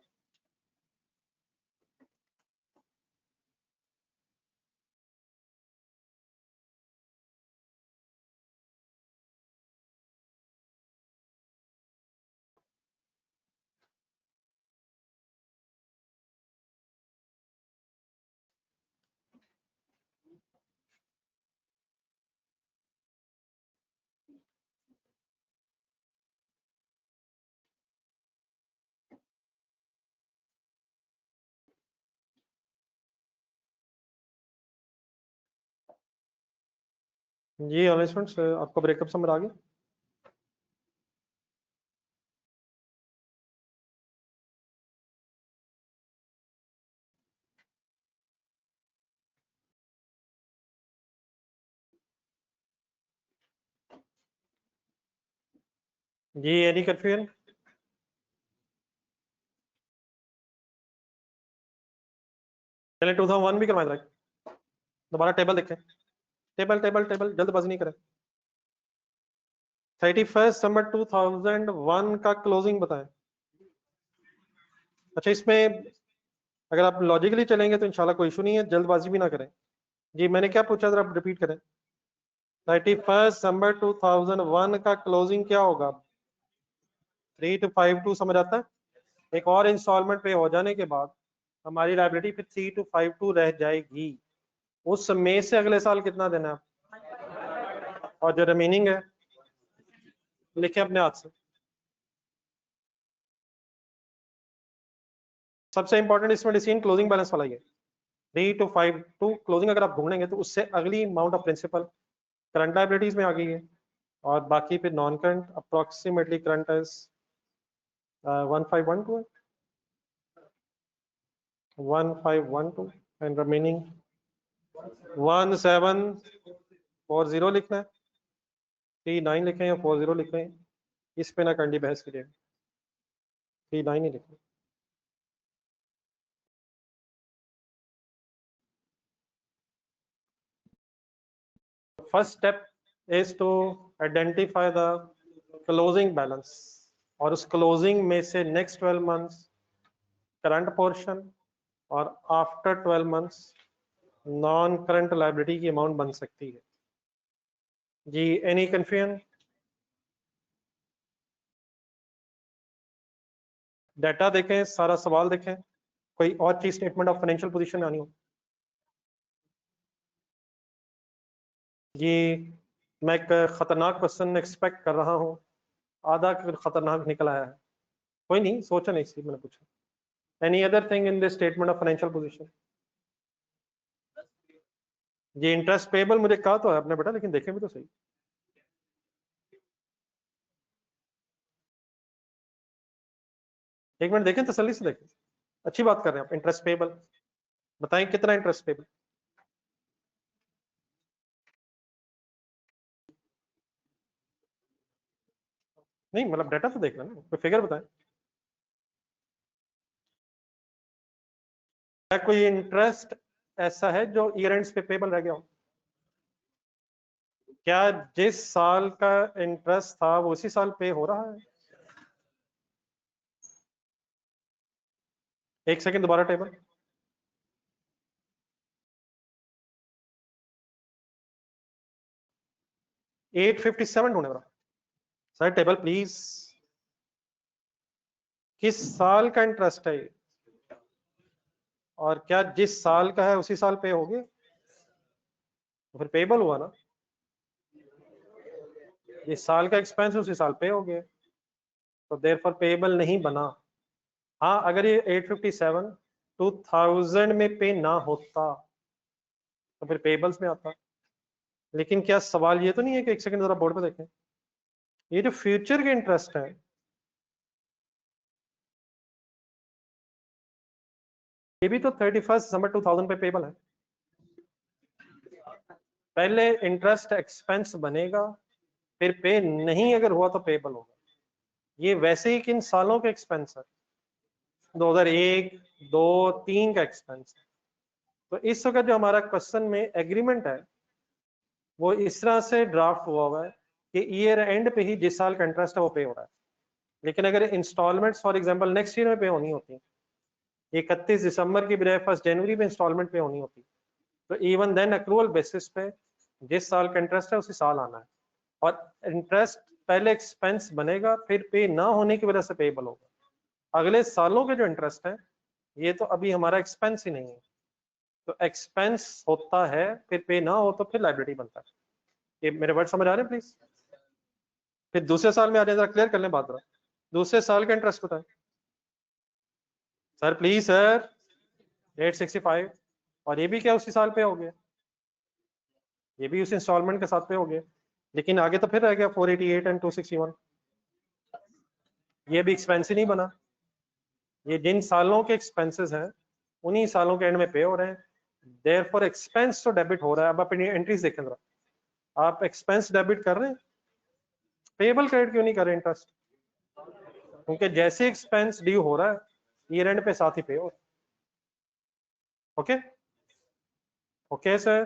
जी ऑनलाइन स्टूडेंट्स, आपको ब्रेकअप समझ आ गया? जी एनी कंफ्यूजन? चलिए 2001 भी करवाएं जरा, दोबारा टेबल देखें। टेबल टेबल टेबल, जल्दबाजी नहीं करें। 31 दिसंबर 2001 का क्लोजिंग बताएं। अच्छा, इसमें अगर आप लॉजिकली चलेंगे तो इंशाल्लाह कोई इशू नहीं है, जल्दबाजी भी ना करें। जी मैंने क्या पूछा, जरा रिपीट करें। 31 दिसंबर 2001 का क्लोजिंग क्या होगा? 3252 समझ आता है? एक और इंस्टॉलमेंट पे हो जाने के बाद हमारी लायबिलिटी फिर 3252 रह जाएगी। उस में से अगले साल कितना देना है, और जो रिमेनिंग है लिखे अपने हाथ से। सबसे इंपॉर्टेंट इसमें डिसीजन क्लोजिंग बैलेंस वाला ही है। 3252 क्लोजिंग अगर आप ढूंढेंगे तो उससे अगली amount of principal current liabilities में आ गई है, और बाकी पे non current approximately current is 1512 and remaining 1740 लिखना है, 39 लिखें या 40 लिखें, इस पे ना करनी बहस कीजिए, 39 ही लिखें। First step is to identify the closing balance, और उस क्लोजिंग में से नेक्स्ट 12 मंथ्स करंट पोर्शन और after 12 months non current liability की अमाउंट बन सकती है। जी एनी कंफ्यूजन? डाटा देखें, सारा सवाल देखें, कोई और चीज स्टेटमेंट ऑफ फाइनेंशियल पोजीशन आनी हो। जी मैं एक खतरनाक क्वेश्चन एक्सपेक्ट कर रहा हूँ, आधा खतरनाक निकल आया है, कोई नहीं, सोचा नहीं, इसलिए मैंने पूछा। Any other thing in this statement of financial position? ये इंटरेस्ट पेबल मुझे कहा तो है अपने बेटा, लेकिन देखें भी तो सही। एक मिनट देखें, तसल्ली से देखें, अच्छी बात कर रहे हैं आप। इंटरेस्ट पेबल बताएं, कितना इंटरेस्ट पेबल? नहीं मतलब डाटा तो देख लेना, कोई फिगर बताएं। क्या कोई इंटरेस्ट ऐसा है जो ईयर एंड्स पे पेबल रह गया हो? क्या जिस साल का इंटरेस्ट था वो उसी साल पे हो रहा है? एक सेकंड, दोबारा टेबल। $857 ढूंढे मेरा सर, टेबल प्लीज। किस साल का इंटरेस्ट है ये? और क्या जिस साल का है उसी साल पे हो गए तो फिर पेबल हुआ ना? जिस साल का एक्सपेंस उसी साल पे हो गए, तो देयरफॉर पेबल नहीं बना। हाँ अगर ये 857 2000 में पे ना होता तो फिर पेबल्स में आता। लेकिन क्या सवाल ये तो नहीं है कि, एक सेकंड जरा बोर्ड पे देखें, ये जो फ्यूचर के इंटरेस्ट है ये भी तो 31 दिसंबर 2000 पे पेबल है। पहले इंटरेस्ट एक्सपेंस बनेगा, फिर पे नहीं अगर हुआ तो पेबल होगा। ये वैसे ही किन सालों के एक्सपेंस है? 2001, 2, 3 का एक्सपेंस है। तो इस वक्त जो हमारा क्वेश्चन में एग्रीमेंट है वो इस तरह से ड्राफ्ट हुआ है कि ईयर एंड पे ही जिस साल का इंटरेस्ट है वो पे हो रहा है, लेकिन अगर instalments for example next year में पे होनी होती, 31 दिसंबर की बजाय 1 जनवरी में इंस्टॉलमेंट पे होनी होती, तो इवन देन अक्रूवल बेसिस पे जिस साल का इंटरेस्ट है उसी साल आना है, और इंटरेस्ट पहले एक्सपेंस बनेगा फिर पे ना होने की वजह से पेएबल होगा। अगले सालों के जो इंटरेस्ट है ये तो अभी हमारा एक्सपेंस ही नहीं है, तो एक्सपेंस होता है फिर पे ना हो तो फिर लाइबिलिटी बनता है। ये मेरे वर्ड समझ आ रहे हैं प्लीज? फिर दूसरे साल में आ जाए, जरा क्लियर कर लें बात। रहा दूसरे साल का इंटरेस्ट बताएं सर, प्लीज सर। 865, और ये भी क्या उसी साल पे हो गया, ये भी उस इंस्टॉलमेंट के साथ पे हो गया, लेकिन आगे तो फिर रह गया 488 एंड 261, ये भी एक्सपेंस ही नहीं बना। ये जिन सालों के एक्सपेंसेस हैं उन्हीं सालों के एंड में पे हो रहे हैं, देयरफॉर एक्सपेंस तो डेबिट हो रहा है। अब अपनी एंट्रीज देखें जरा, आप एक्सपेंस डेबिट कर रहे हैं, पेएबल क्रेडिट क्यों नहीं कर रहे इंटरेस्ट? क्योंकि जैसे एक्सपेंस ड्यू हो रहा है ईयर एंड पे साथ ही पे हो रहा है। Okay okay sir,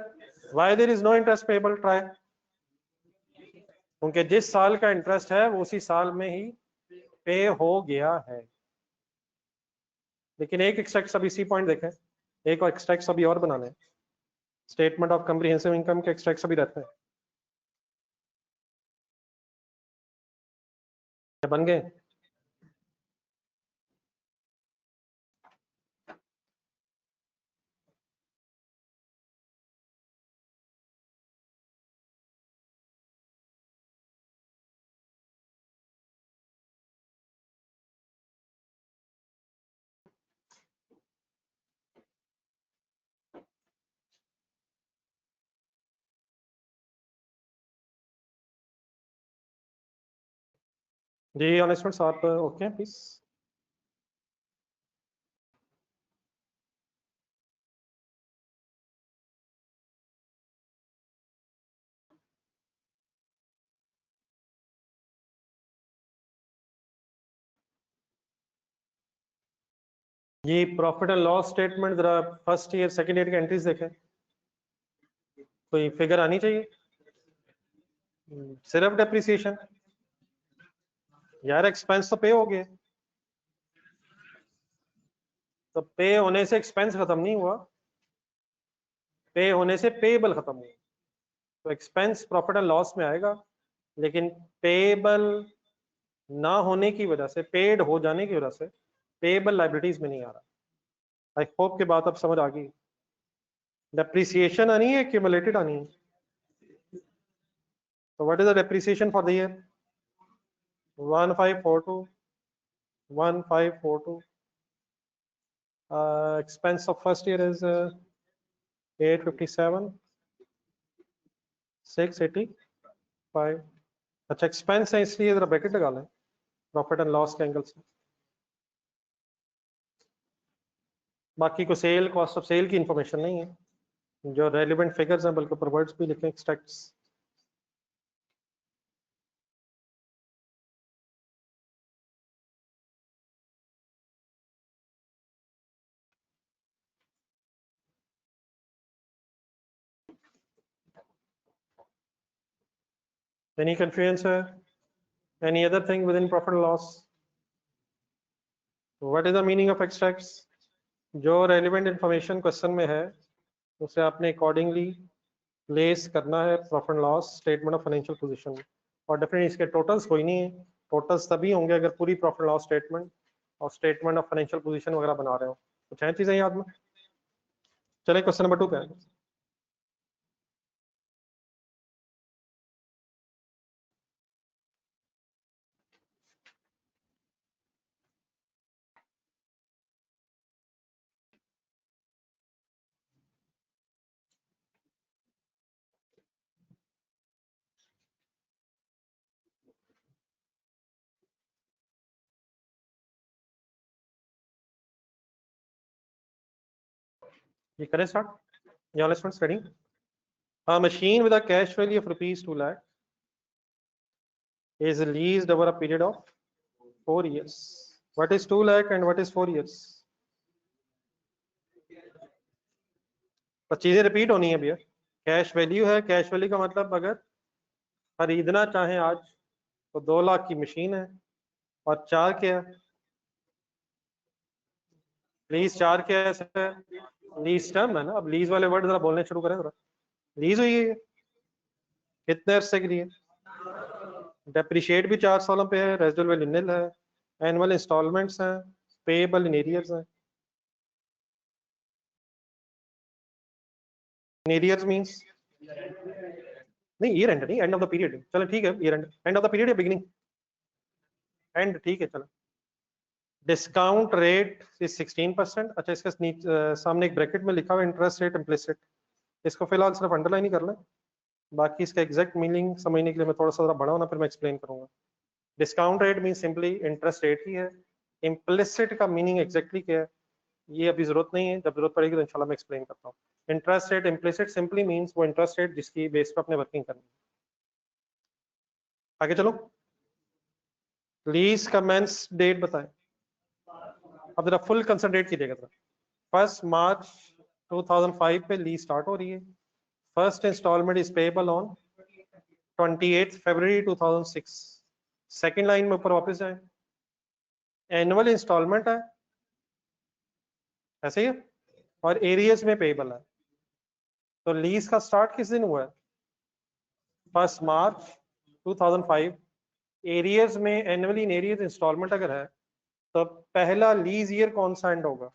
why there is no interest payable? Try, क्योंकि जिस साल का इंटरेस्ट है वो उसी साल में ही पे हो गया है। लेकिन एक एक्सट्रैक्ट अभी सी पॉइंट देखें, एक और एक्सट्रैक्ट अभी और बनाने हैं, स्टेटमेंट ऑफ कम्प्रिहेंसिव इनकम के एक्सट्रैक्ट अभी रहते हैं, बन गए। जी ऑनेस्टमेंट्स आप ओके प्लीज। ये प्रॉफिट एंड लॉस स्टेटमेंट जरा फर्स्ट ईयर सेकंड ईयर की एंट्रीज देखें, कोई फिगर आनी चाहिए। सिर्फ डेप्रिसिएशन, यार एक्सपेंस तो पे हो गए, तो पे होने से एक्सपेंस खत्म नहीं हुआ, पे होने से पेएबल खत्म हुआ। तो एक्सपेंस प्रॉफिट एंड लॉस में आएगा, लेकिन पेएबल ना होने की वजह से, पेड हो जाने की वजह से पेएबल लाइबिलिटीज में नहीं आ रहा। आई होप की बात अब समझ आ गई। डेप्रिसिएशन आनी है, क्यूमुलेटेड आनी है। तो what is the depreciation for the year? 1542, 1542। Expense of first year is 857, 685। अच्छा एक्सपेंस है इसलिए जरा ब्रैकेट लगा लें प्रॉफिट एंड लॉस के एंगल से। बाकी को सेल, कॉस्ट ऑफ सेल की इंफॉर्मेशन नहीं है, जो रेलिवेंट फिगर्स हैं बल्कि प्रोवर्ड्स भी लिखें, extracts. Any confusion sir? Any other thing within profit and loss? What is the meaning of extracts? जो relevant information क्वेश्चन में है उसे आपने अकॉर्डिंगली प्लेस करना है profit and loss statement of financial position में। और डेफिनेटली इसके टोटल्स कोई नहीं है, टोटल्स तभी होंगे अगर पूरी प्रॉफिट लॉस स्टेटमेंट और स्टेटमेंट ऑफ फाइनेंशियल पोजीशन वगैरह बना रहे हो। कुछ है चीजें याद में? चले क्वेश्चन नंबर 2 पे आए। ये करें स्टार्ट, या let's starting. A machine with a cash value of rupees 2 lakh is leased over a period of 4 years. What is 2 lakh and what is 4 years? तो चीजें रिपीट होनी है भैया। कैश वैल्यू है, कैश वैल्यू का मतलब अगर खरीदना चाहें आज तो 2 लाख की मशीन है, और 4 क्या है? लीज 4 क्या है सर? लीज टर्म है ना। अब लीज वाले वर्ड जरा बोलने शुरू करें जरा। लीज हुई है, कितने अरसे के लिए? डेप्रिशिएट भी 4 सालों पे है, रेजिडुअल वैल्यू निल है, एनुअल इंस्टॉलमेंट्स हैं, पेएबल इन एरियर्स हैं। इन एरियर्स मींस नहीं, ईयर एंड नहीं, एंड ऑफ द पीरियड। चलो ठीक है, year and, and of the period या बिगिनिंग? एंड, ठीक है चलो। Discount rate is 16%। अच्छा, इसके सामने एक ब्रैकेट में लिखा हुआ इंटरेस्ट रेट इम्प्लिसिट, इसको फिलहाल सिर्फ अंडरलाइन ही कर लें, बाकी इसका एग्जैक्ट मीनिंग समझने के लिए मैं थोड़ा सा बड़ा होना, फिर मैं एक्सप्लेन करूंगा। Discount rate mean simply interest rate ही है। इम्प्लिसिट का मीनिंग एग्जैक्टली क्या है ये अभी जरूरत नहीं है, जब जरूरत पड़ेगी तो इंशाल्लाह मैं एक्सप्लेन करता हूँ। Interest rate implicit simply means वो इंटरेस्ट रेट जिसकी बेस पर अपने वर्किंग करनी है। आगे चलो, लीज कमेंस डेट बताएं। अब जरा फुल कंसंट्रेट कीजिएगा जरा। 1 मार्च 2005 पे लीज स्टार्ट हो रही है। First instalment is payable on 28 February 2006। Second line में ऊपर वापस जाए, एनुअल इंस्टॉलमेंट है, ऐसे ही है, और एरियर्स में पेएबल है। तो लीज का स्टार्ट किस दिन हुआ है? 1 मार्च 2005। एरियर्स में एनुअली इन एरियर्स इंस्टॉलमेंट अगर है तो पहला लीज ईयर कौन सा एंड होगा?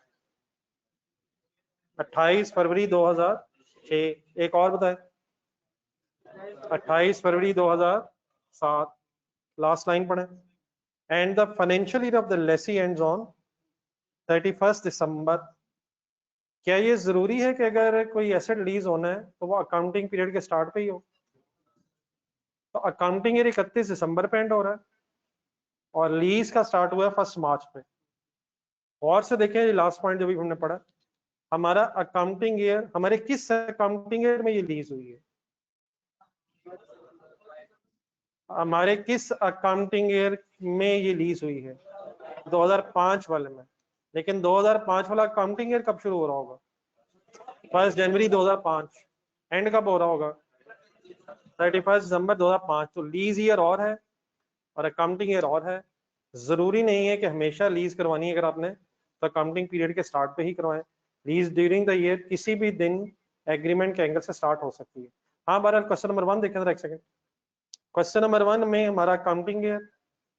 28 फरवरी 2006। एक और बताए, 28 फरवरी 2007। लास्ट लाइन पढ़े, and the financial year of the Lesi ends on 31 दिसंबर। क्या ये जरूरी है कि अगर कोई एसेट लीज होना है तो वो अकाउंटिंग पीरियड के स्टार्ट पे ही हो? तो अकाउंटिंग ईयर 31 दिसंबर पे एंड हो रहा है, और लीज का स्टार्ट हुआ है 1 मार्च पे। और से देखें, ये लास्ट पॉइंट जो भी हमने पढ़ा, हमारा अकाउंटिंग ईयर, हमारे किस अकाउंटिंग ईयर में ये लीज हुई है? हमारे किस अकाउंटिंग ईयर में ये लीज हुई है? 2005 वाले में। लेकिन 2005 वाला अकाउंटिंग ईयर कब शुरू हो रहा होगा? 1 जनवरी 2005। एंड कब हो रहा होगा? 31 दिसंबर 2005। तो लीज ईयर और है और अकाउंटिंग ईयर और है। जरूरी नहीं है कि हमेशा लीज करवानी है अगर आपने, तो अकाउंटिंग पीरियड के स्टार्ट पे ही करवाएं। लीज ड्यूरिंग द ईयर किसी भी दिन एग्रीमेंट के एंगल से स्टार्ट हो सकती है। हाँ, बहरहाल क्वेश्चन नंबर 1 देखें जरा एक सेकंड। क्वेश्चन नंबर 1 में हमारा अकाउंटिंग ईयर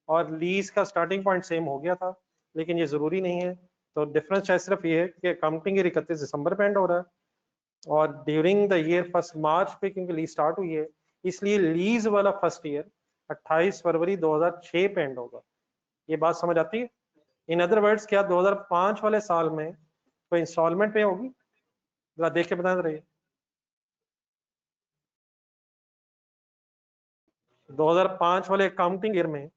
और लीज का स्टार्टिंग पॉइंट सेम हो गया था, लेकिन ये जरूरी नहीं है। तो डिफरेंस शायद सिर्फ ये है कि अकाउंटिंग ईयर 31 दिसंबर पे एंड हो रहा है, और ड्यूरिंग द ईयर 1 मार्च पे क्योंकि लीज स्टार्ट हुई है, इसलिए लीज वाला फर्स्ट ईयर 28 फरवरी 2006 पे एंड होगा। ये बात समझ आती है? इन अदर वर्ड्स, क्या 2005 वाले साल में कोई इंस्टॉलमेंट पे होगी? जरा देख के बता रही। 2005 वाले अकाउंटिंग ईयर में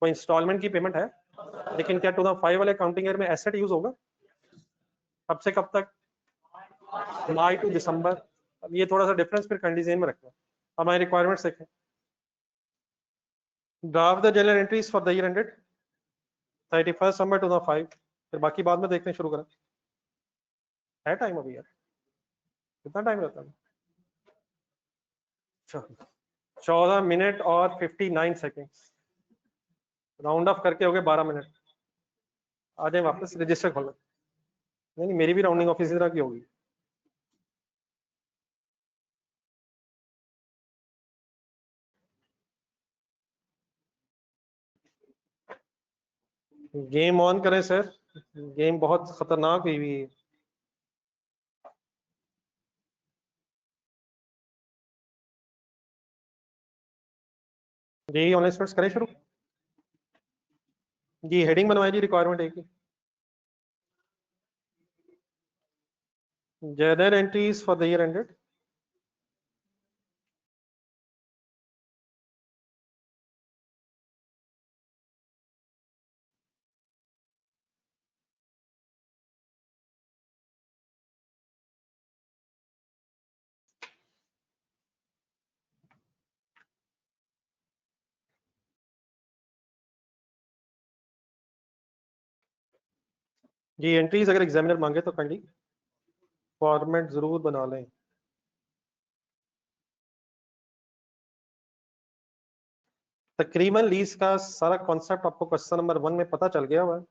कोई इंस्टॉलमेंट की पेमेंट है, लेकिन क्या 2005 वाले अकाउंटिंग ईयर में एसेट यूज होगा? कब से कब तक? मार्च टू दिसंबर। अब ये थोड़ा सा डिफरेंस फिर कंडीशन में रखना। हमारी रिक्वायरमेंट्स देखें। Draft the general entries for the year ended 31 दिसंबर 2005। फिर बाकी बाद में देखने शुरू करें। है टाइम अभी यार? कितना टाइम रहता है? 14 मिनट और 59 सेकेंड। राउंड ऑफ करके हो गए 12 मिनट। आ जाए वापस, रजिस्टर खोलो। नहीं, मेरी भी राउंडिंग ऑफ इसी तरह की होगी। गेम ऑन करें सर, गेम बहुत खतरनाक हुई हुई है। जी ऑनलाइन स्टूडेंट्स करें शुरू। जी हेडिंग बनवाए जी, रिक्वायरमेंट एक ही, general entries for the year ended जी एंट्रीज अगर एग्जामिनर मांगे तो काइंडली फॉर्मेट जरूर बना लें। तकरीबन लीज का सारा कॉन्सेप्ट आपको क्वेश्चन नंबर 1 में पता चल गया हुआ है।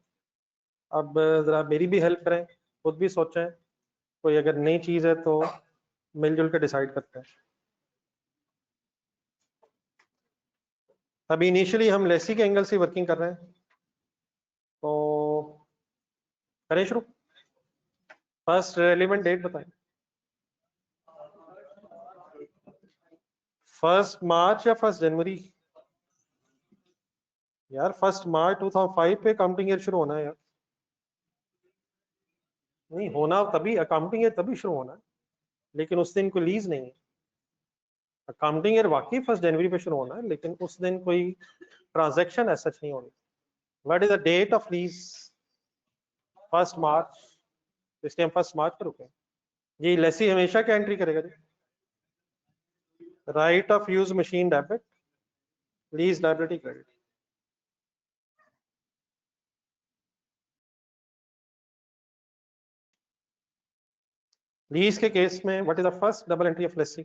अब जरा मेरी भी हेल्प करें, खुद भी सोचें, कोई अगर नई चीज है तो मिलजुल के डिसाइड करते हैं। अभी इनिशियली हम लेसी के एंगल से वर्किंग कर रहे हैं, तो करें शुरू। फर्स्ट रेलिवेंट डेट बताएं। 1 मार्च या 1 जनवरी? यार 1 मार्च 2005 पे अकाउंटिंग ईयर शुरू होना है यार। नहीं होना तभी, अकाउंटिंग ईयर तभी शुरू होना है, लेकिन उस दिन कोई लीज नहीं है। अकाउंटिंग ईयर वाकई 1 जनवरी पे शुरू होना है, लेकिन उस दिन कोई ट्रांजैक्शन ऐसा नहीं होनी। What is the date of lease? 1 March, इसलिए हम 1 मार्च पर रुके। जी लेसी हमेशा क्या एंट्री करेगा जी? Right of use machine debit, lease liability credit. Lease के केस में what is the first double entry of lessee?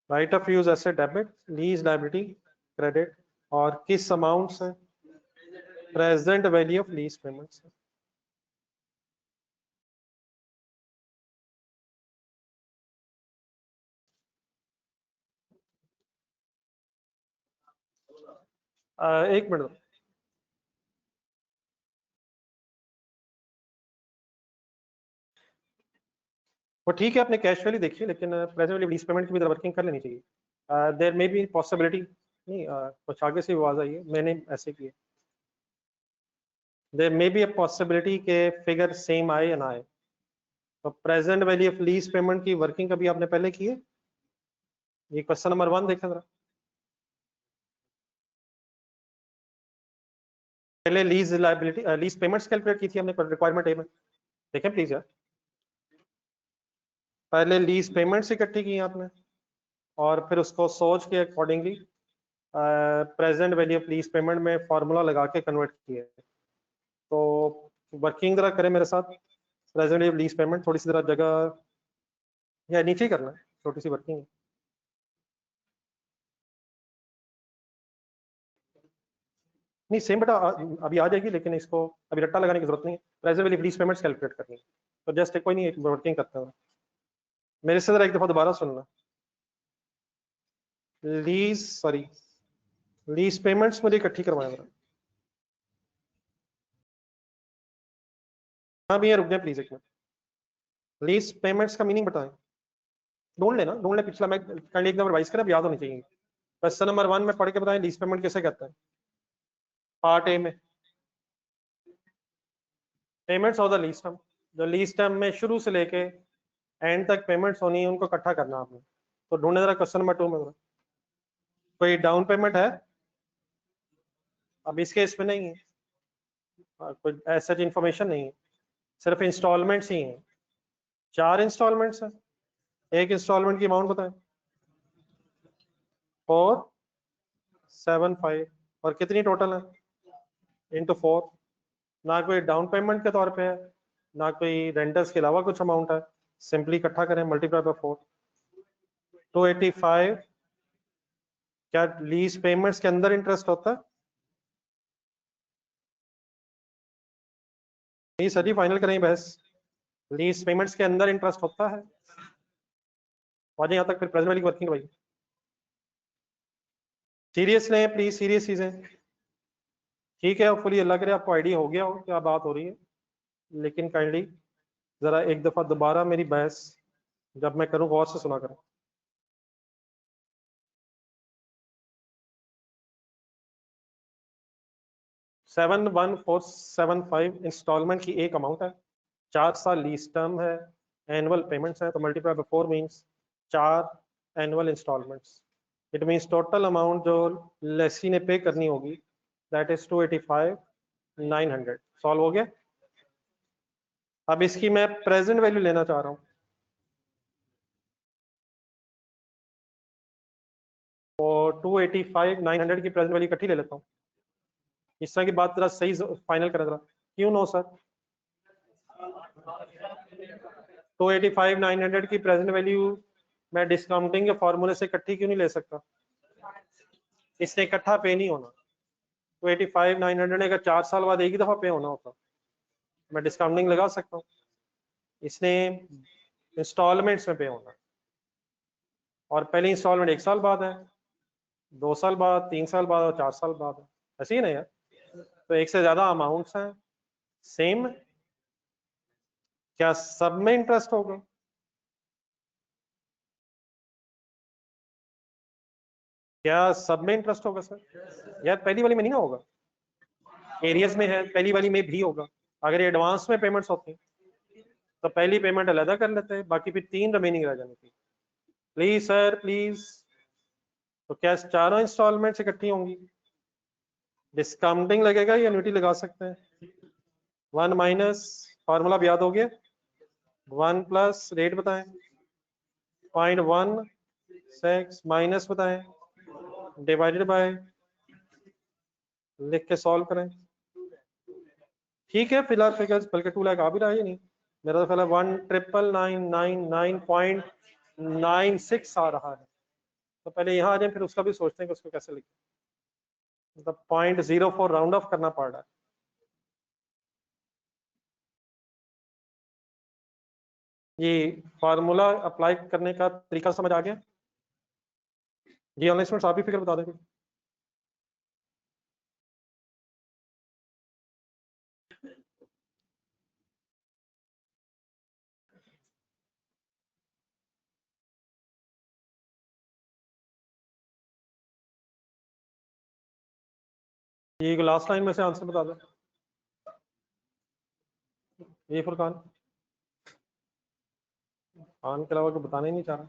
Right of use asset debit, lease liability credit, और किस अमाउंट से? Present value of lease payments. एक मिनट, वो ठीक है, आपने कैश वैल्यू देखी, लेकिन प्रेजेंट वैल्यू लीज पेमेंट की भी वर्किंग कर लेनी चाहिए। देयर मे बी पॉसिबिलिटी, नहीं कुछ आगे से आवाज आई है, मैंने ऐसे किया। There may be a possibility के फिगर सेम आए या ना आए। तो present value of lease payment की वर्किंग कभी आपने पहले की है? ये क्वेश्चन नंबर 1 देखें जरा। पहले lease liability lease payments calculate की थी हमने रिक्वायरमेंट ए में, देखें प्लीज यार। पहले लीज पेमेंट्स इकट्ठी की आपने, और फिर उसको सोच के accordingly present value of lease payment में फॉर्मूला लगा के कन्वर्ट किया। तो वर्किंग जरा करें मेरे साथ। Present value of lease payment थोड़ी सी जरा जगह या नीचे ही करना है, छोटी सी वर्किंग है। नहीं सेम बेटा अभी आ जाएगी, लेकिन इसको अभी रट्टा लगाने की जरूरत नहीं है। Present value of lease payments calculate करनी है, तो जस्ट कोई नहीं, एक वर्किंग करते हैं। मेरे से जरा एक दफा दोबारा सुनना। लीज सॉरी लीज पेमेंट्स मुझे इकट्ठी करवाया जरा। हाँ भैया रुक जाए प्लीज एक मिनट। लीज पेमेंट्स का मीनिंग बताएं। ढूंढ लेना, ढूंढ ले, पिछला मैं कल एकदम रिवाइज करें, अब याद होनी चाहिए। क्वेश्चन नंबर 1 में पढ़ के बताएं लीज पेमेंट कैसे कहते हैं। पार्ट ए में payments of the lease term, जो लीज टर्म में शुरू से लेके एंड तक पेमेंट्स होनी है, उनको इकट्ठा करना आपने। तो ढूंढे जरा क्वेश्चन नंबर 2 में जरा। कोई डाउन पेमेंट है? अब इसके इसमें नहीं है, कोई ऐसा इंफॉर्मेशन नहीं है, सिर्फ इंस्टॉलमेंट्स ही हैं। 4 इंस्टॉलमेंट्स हैं। एक इंस्टॉलमेंट की अमाउंट बताएं। 475, और कितनी टोटल है? इंटू 4। ना कोई डाउन पेमेंट के तौर पे है, ना कोई रेंटर्स के अलावा कुछ अमाउंट है, सिंपली इकट्ठा करें, मल्टीप्लाई बाय 4। 285। क्या लीज पेमेंट्स के अंदर इंटरेस्ट होता है? नहीं सर जी, फाइनल करें बहस। लीज पेमेंट्स के अंदर इंटरेस्ट होता है? आ जाए यहाँ तक, फिर प्रेजेंट वाली वर्किंग भाई। सीरियस लें प्लीज, सीरियस चीजें। ठीक है, होपफुली अल्लाह करे आपको आइडिया हो गया हो क्या बात हो रही है, लेकिन काइंडली जरा एक दफा दोबारा मेरी बहस जब मैं करूँ गौर से सुना करें। 71475 इंस्टॉलमेंट की एक अमाउंट है, 4 साल लीज टर्म है, एनुअल पेमेंट्स है, तो multiply by 4 means 4 annual instalments. It means total amount जो लेसी ने पे करनी होगी दैट इज 285,900। सॉल्व हो गया। अब इसकी मैं प्रेजेंट वैल्यू लेना चाह रहा हूँ, और 285,900 की प्रेजेंट वैल्यू इकट्ठी ले लेता हूँ। इस तरह की बात जरा सही फाइनल करा जरा, क्यों नो सर? 285 900 की प्रेजेंट वैल्यू मैं डिस्काउंटिंग के फॉर्मूले से इकट्ठी क्यों नहीं ले सकता? इसने इकट्ठा पे नहीं होना। 285 900 अगर 4 साल बाद एक ही दफा पे होना होता, मैं डिस्काउंटिंग लगा सकता हूँ। इसने इंस्टॉलमेंट्स में पे होना, और पहली इंस्टॉलमेंट 1 साल बाद है, 2 साल बाद, 3 साल बाद और 4 साल बाद है, ऐसे ही ना यार? तो एक से ज्यादा अमाउंट्स हैं सेम, क्या सब में इंटरेस्ट होगा? क्या सब में इंटरेस्ट होगा सर? यार पहली वाली में नहीं ना होगा, एरियस में है, पहली वाली में भी होगा। अगर एडवांस में पेमेंट्स होती तो पहली पेमेंट अलग कर लेते हैं, बाकी फिर 3 रिमेनिंग रह जानी थी। Please sir please. तो क्या चारों इंस्टॉलमेंट इकट्ठी होंगी? डिस्काउंटिंग लगेगा या एन्युटी लगा सकते हैं? 1 माइनस, फॉर्मूला भी याद हो गया, 1 प्लस रेट बताएं, 0.16 माइनस बताएं, डिवाइडेड बाय, लिख के सॉल्व करें। ठीक है, फिलहाल फिगर्स बल्कि 2 लाख आ भी रहा है नहीं, मेरा तो ख्याल 1,999,9.96 आ रहा है। तो पहले यहाँ आ जाए, फिर उसका भी सोचते हैं कि उसको कैसे लिखें। मतलब 0.04 राउंड ऑफ करना पड़ रहा है। ये फार्मूला अप्लाई करने का तरीका समझ आ गया? जी ऑनलाइन स्टूडेंट्स आप भी फिगर बता दें। ये लास्ट लाइन में से आंसर बता दो। ये फुरकान खान के अलावा को बताना ही नहीं चाह रहा।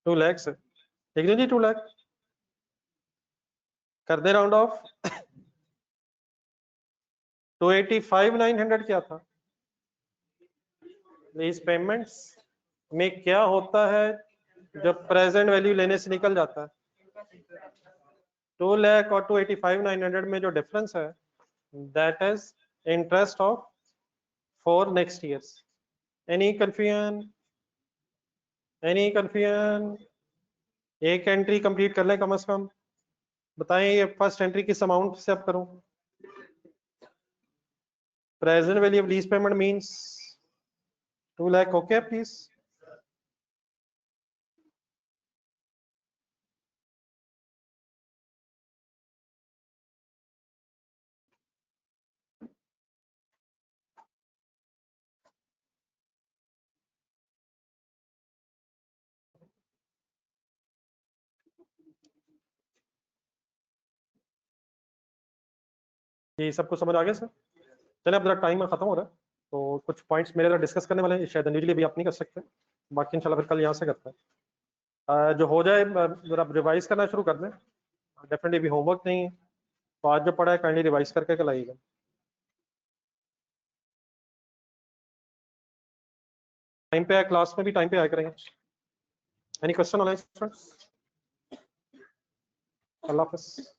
2 लाख से ठीक है जी, 2 लाख कर दे राउंड ऑफ। 285,900 क्या था? इस पेमेंट्स में क्या होता है जब प्रेजेंट वैल्यू लेने से निकल जाता है? 2 लाख और 285,900 में जो डिफरेंस है, that is interest of 4 next years. Any confusion? Any confusion? एक एंट्री कंप्लीट कर लें कम से कम। बताएं ये फर्स्ट एंट्री किस अमाउंट से अब करूं? Present value of lease payment means 2 lakh. Okay please. ये सबको समझ आ गया सर? चले अब जरा टाइम खत्म हो रहा है, तो कुछ पॉइंट्स मेरे जरा डिस्कस करने वाले हैं, शायद इंडिविजुअली भी आप नहीं कर सकते, बाकी इंशाल्लाह फिर कल यहाँ से करते हैं। जो हो जाए जरा रिवाइज करना शुरू कर दें। डेफिनेटली भी होमवर्क नहीं है, तो आज जो पढ़ा है काइंडली रिवाइज करके कल आइएगा। टाइम पे आए, क्लास में भी टाइम पे आया करेंगे। Any question online students? अल्लाह हाफिज़।